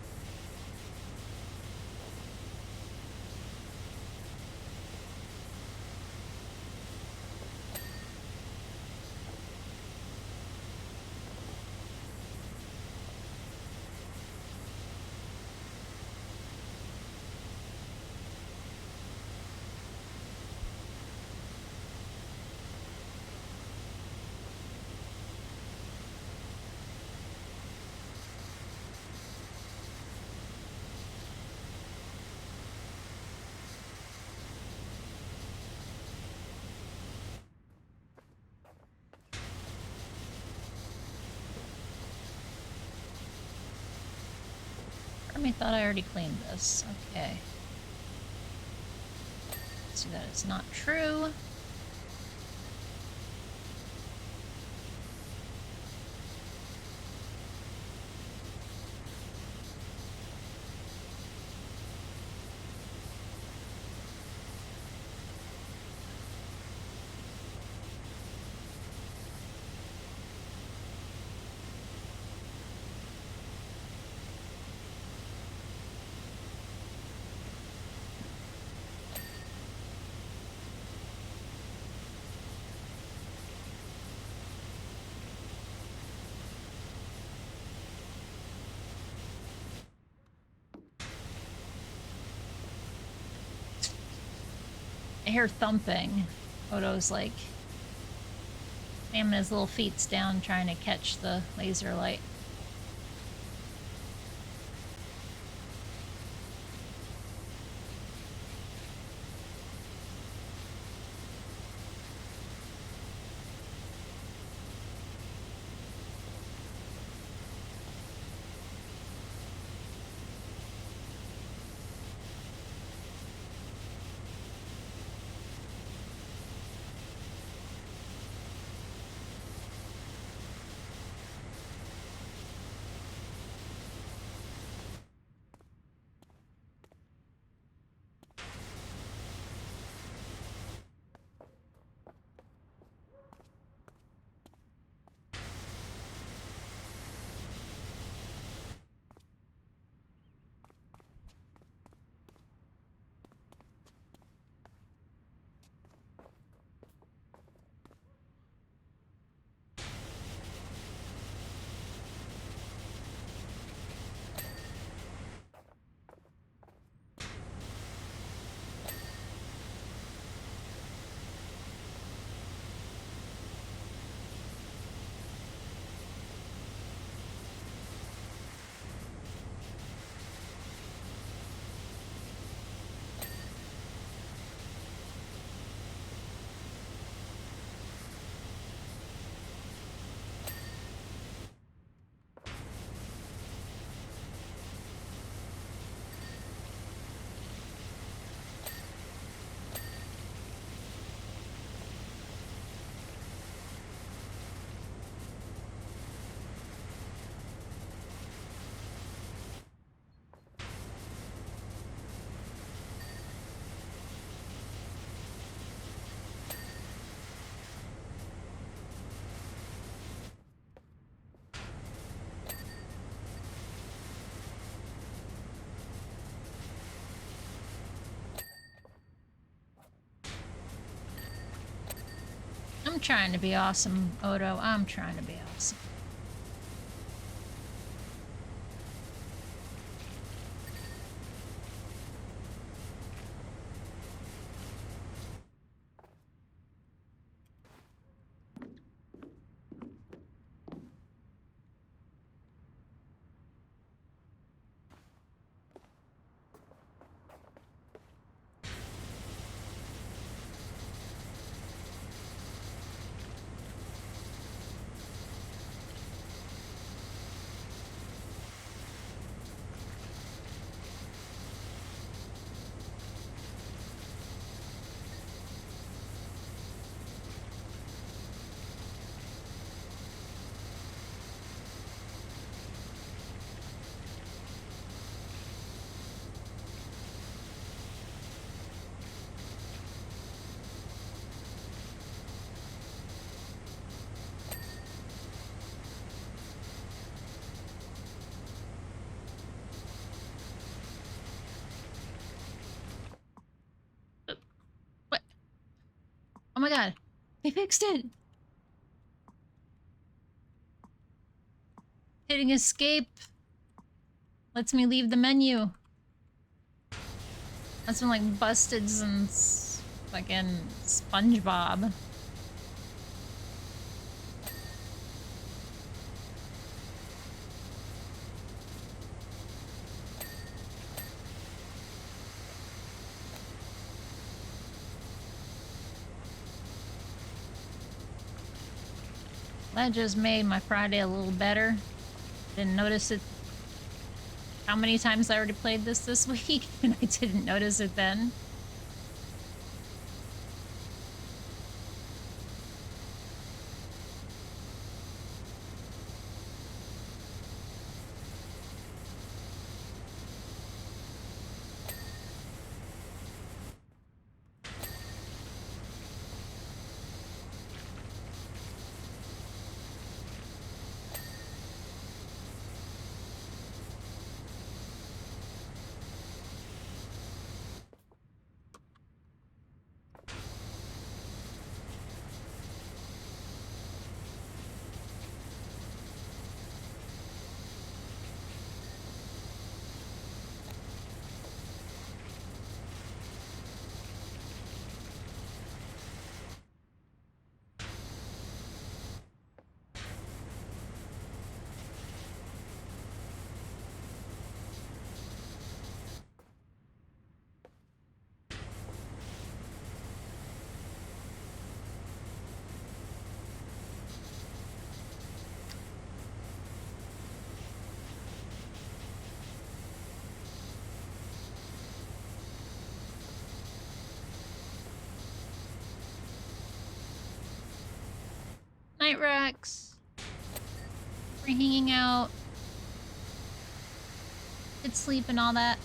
I thought I already cleaned this. Okay. See that it's not true. I hear thumping. Odo's like slamming his little feet down trying to catch the laser light. I'm trying to be awesome, Odo. I'm trying to be awesome. my god. They fixed it! Hitting escape lets me leave the menu. That's been like busted since fucking SpongeBob. That just made my Friday a little better. Didn't notice it. How many times I already played this week and I didn't notice it then. Night Rex. We're hanging out. Good sleep and all that.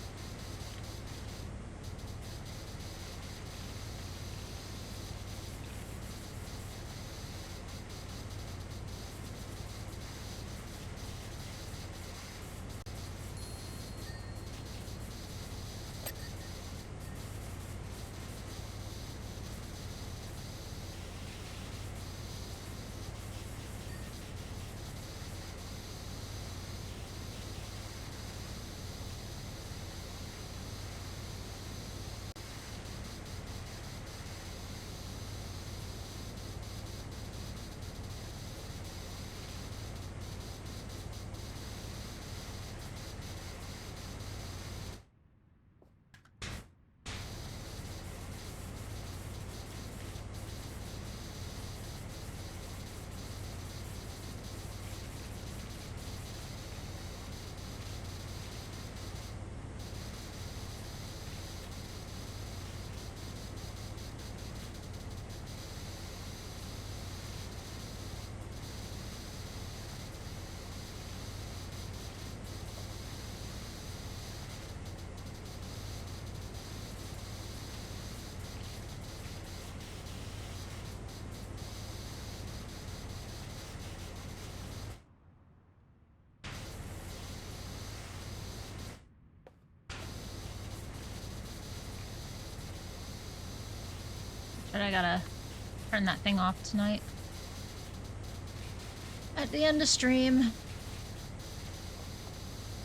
But I gotta turn that thing off tonight. At the end of stream.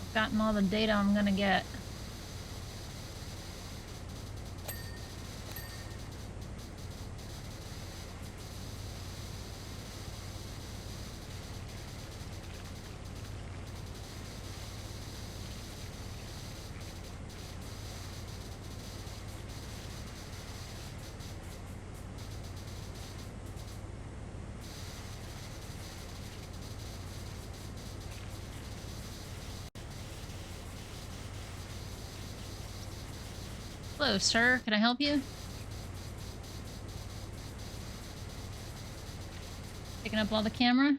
I've gotten all the data I'm gonna get. Hello, sir. Can I help you? Picking up all the camera?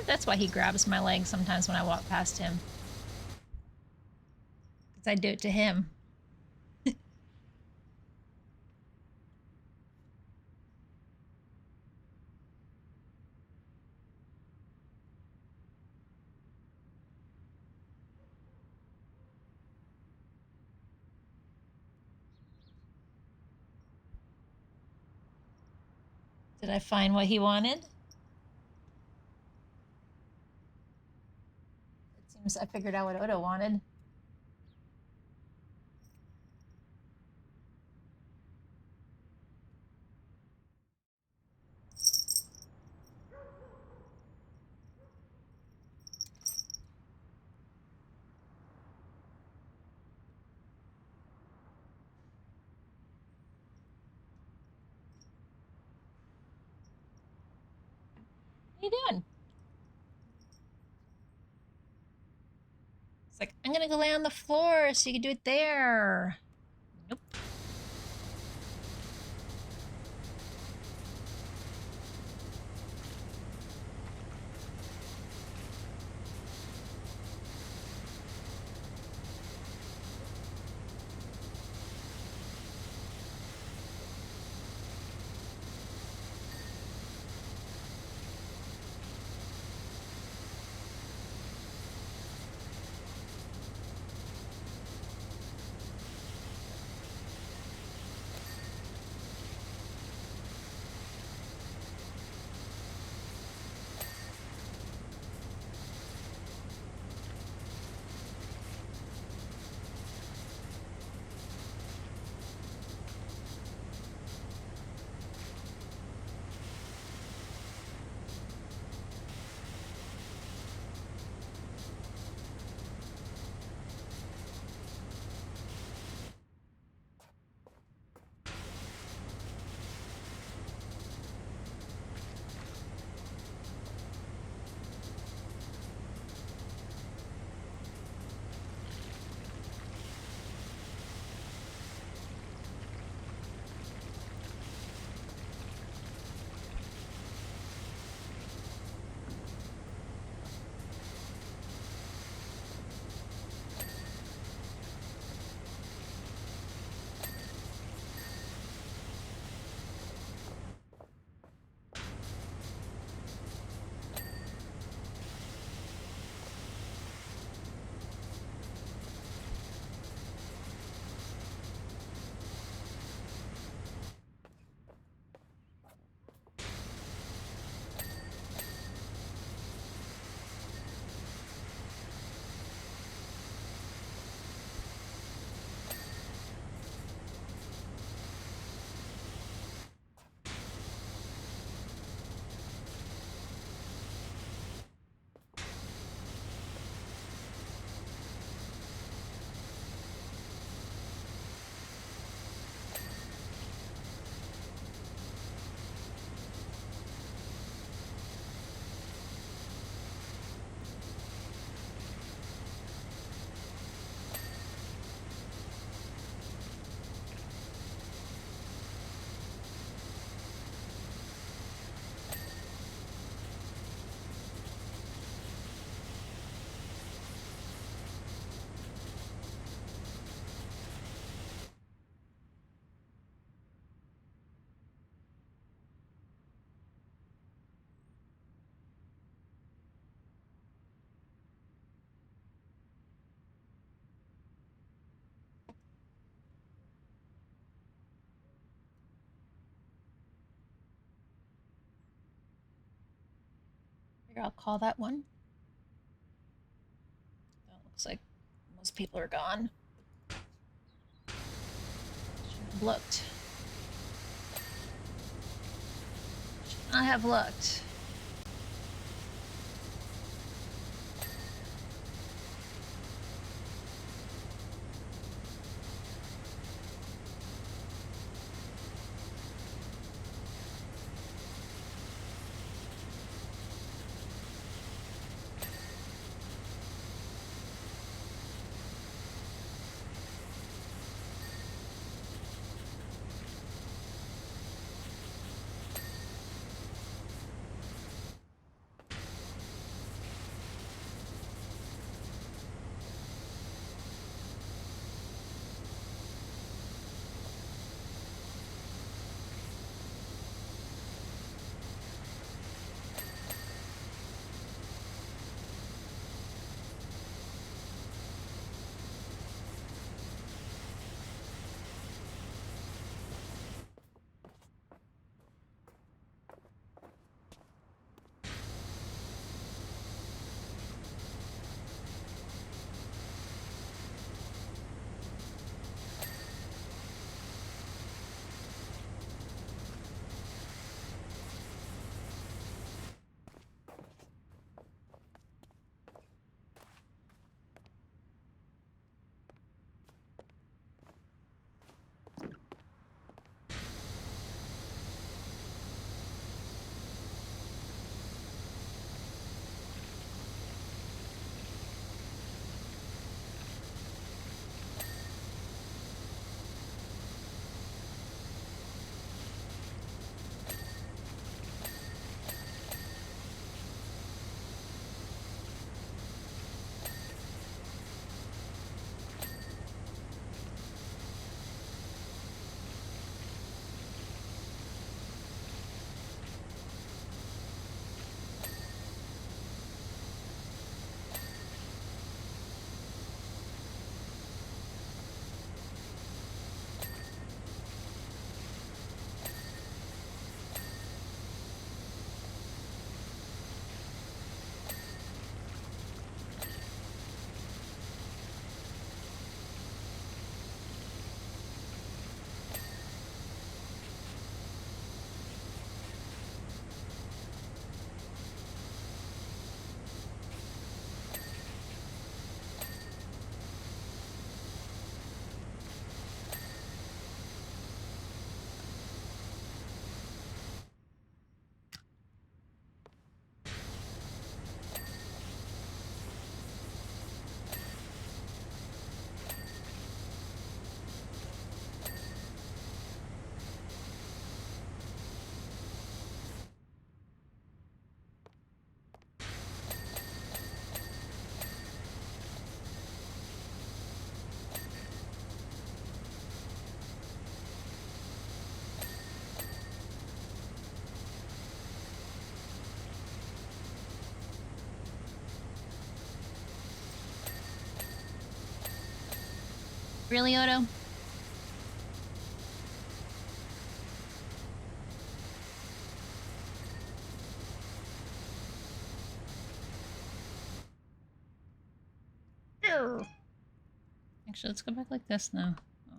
That's why he grabs my leg sometimes when I walk past him. Because I do it to him. Did I find what he wanted? It seems I figured out what Odo wanted. What are you doing? It's like, I'm gonna go lay on the floor so you can do it there. Nope. I'll call that one. Oh, looks like most people are gone. Shouldn't have looked. Should not have looked. Really, Odo? Ew. Actually, let's go back like this now. Okay.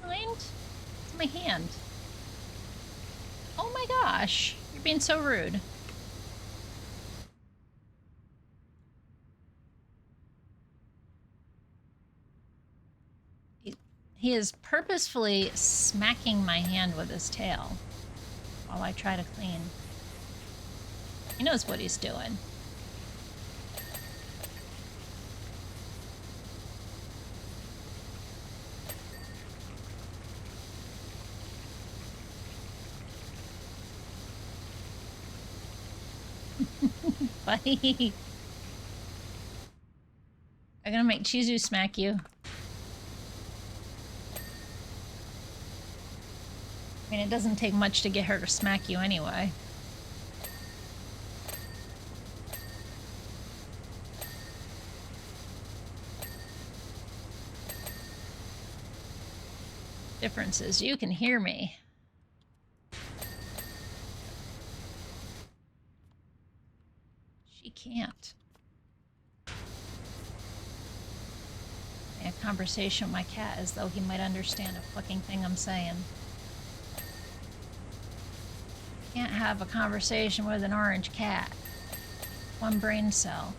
Mind? It's my hand. Oh my gosh. You're being so rude. He is purposefully smacking my hand with his tail while I try to clean. He knows what he's doing. Buddy. I'm gonna make Chizu smack you. I mean, it doesn't take much to get her to smack you anyway. Difference is you can hear me. She can't. A conversation with my cat as though he might understand a fucking thing I'm saying. Can't have a conversation with an orange cat. One brain cell.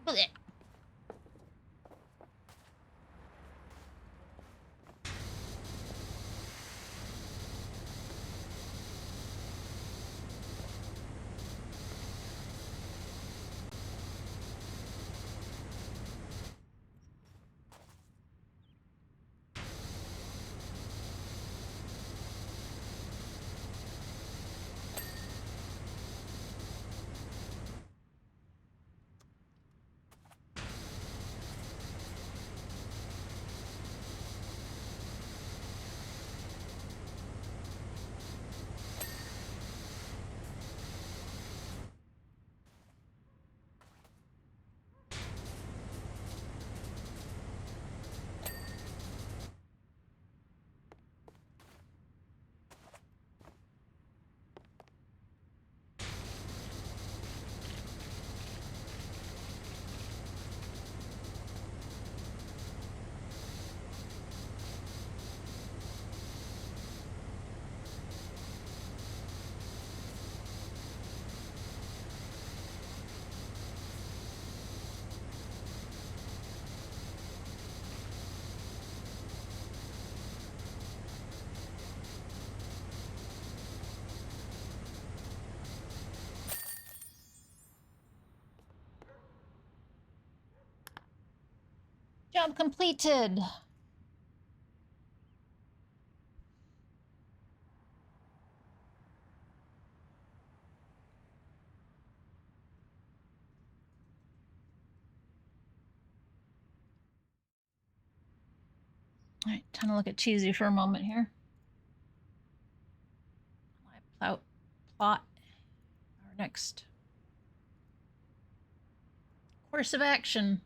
Blech. Job completed. All right, time to look at Cheesy for a moment here. I plot our next Course of action.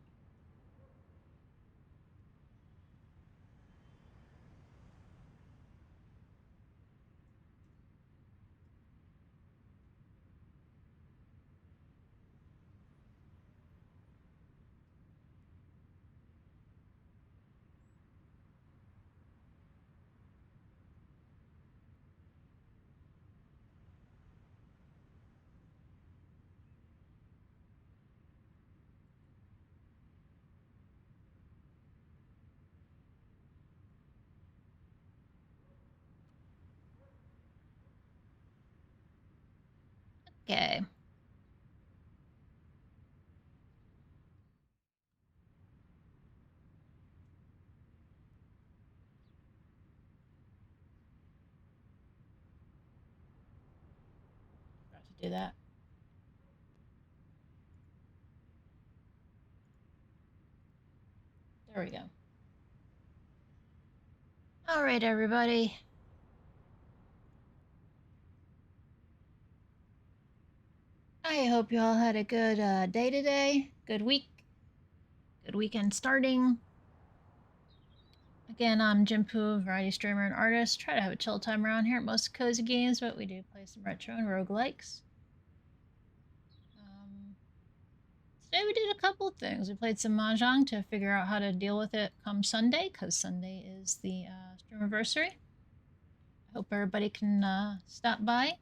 Okay. Forgot to do that. There we go. All right, everybody. I hope you all had a good day today, good week, good weekend starting. Again, I'm Ginpu, variety streamer and artist. Try to have a chill time around here at most cozy games, but we do play some retro and roguelikes. Today we did a couple of things. We played some Mahjong to figure out how to deal with it come Sunday, because Sunday is the streamiversary. I hope everybody can stop by.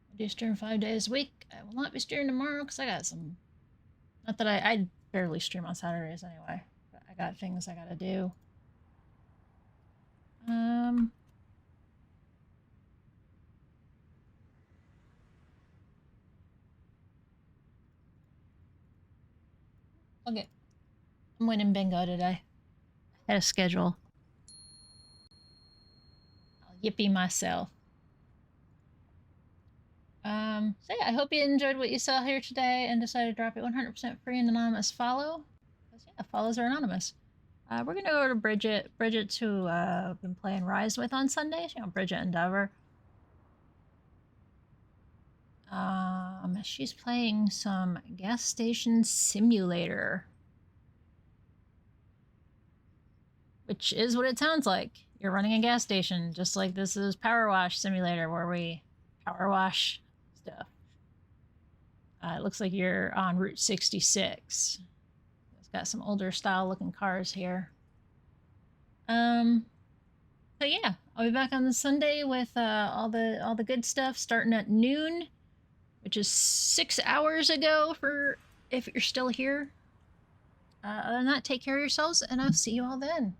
I do stream 5 days a week. I will not be streaming tomorrow because I got some... Not that I barely stream on Saturdays anyway. But I got things I gotta do. Okay. I'm winning bingo today. I had a schedule. I'll yippee myself. So yeah, I hope you enjoyed what you saw here today and decided to drop it 100% free and anonymous follow. Because yeah, follows are anonymous. We're gonna go to Bridget. Bridget's who I've been playing Rise with on Sundays. You know, Bridget Endeavor. She's playing some gas station simulator. Which is what it sounds like. You're running a gas station, just like this is Powerwash Simulator, where we power wash stuff. It looks like you're on Route 66. It's got some older style looking cars here. So yeah, I'll be back on the Sunday with all the good stuff starting at noon, which is 6 hours ago for if you're still here. Other than that, take care of yourselves, and I'll see you all then.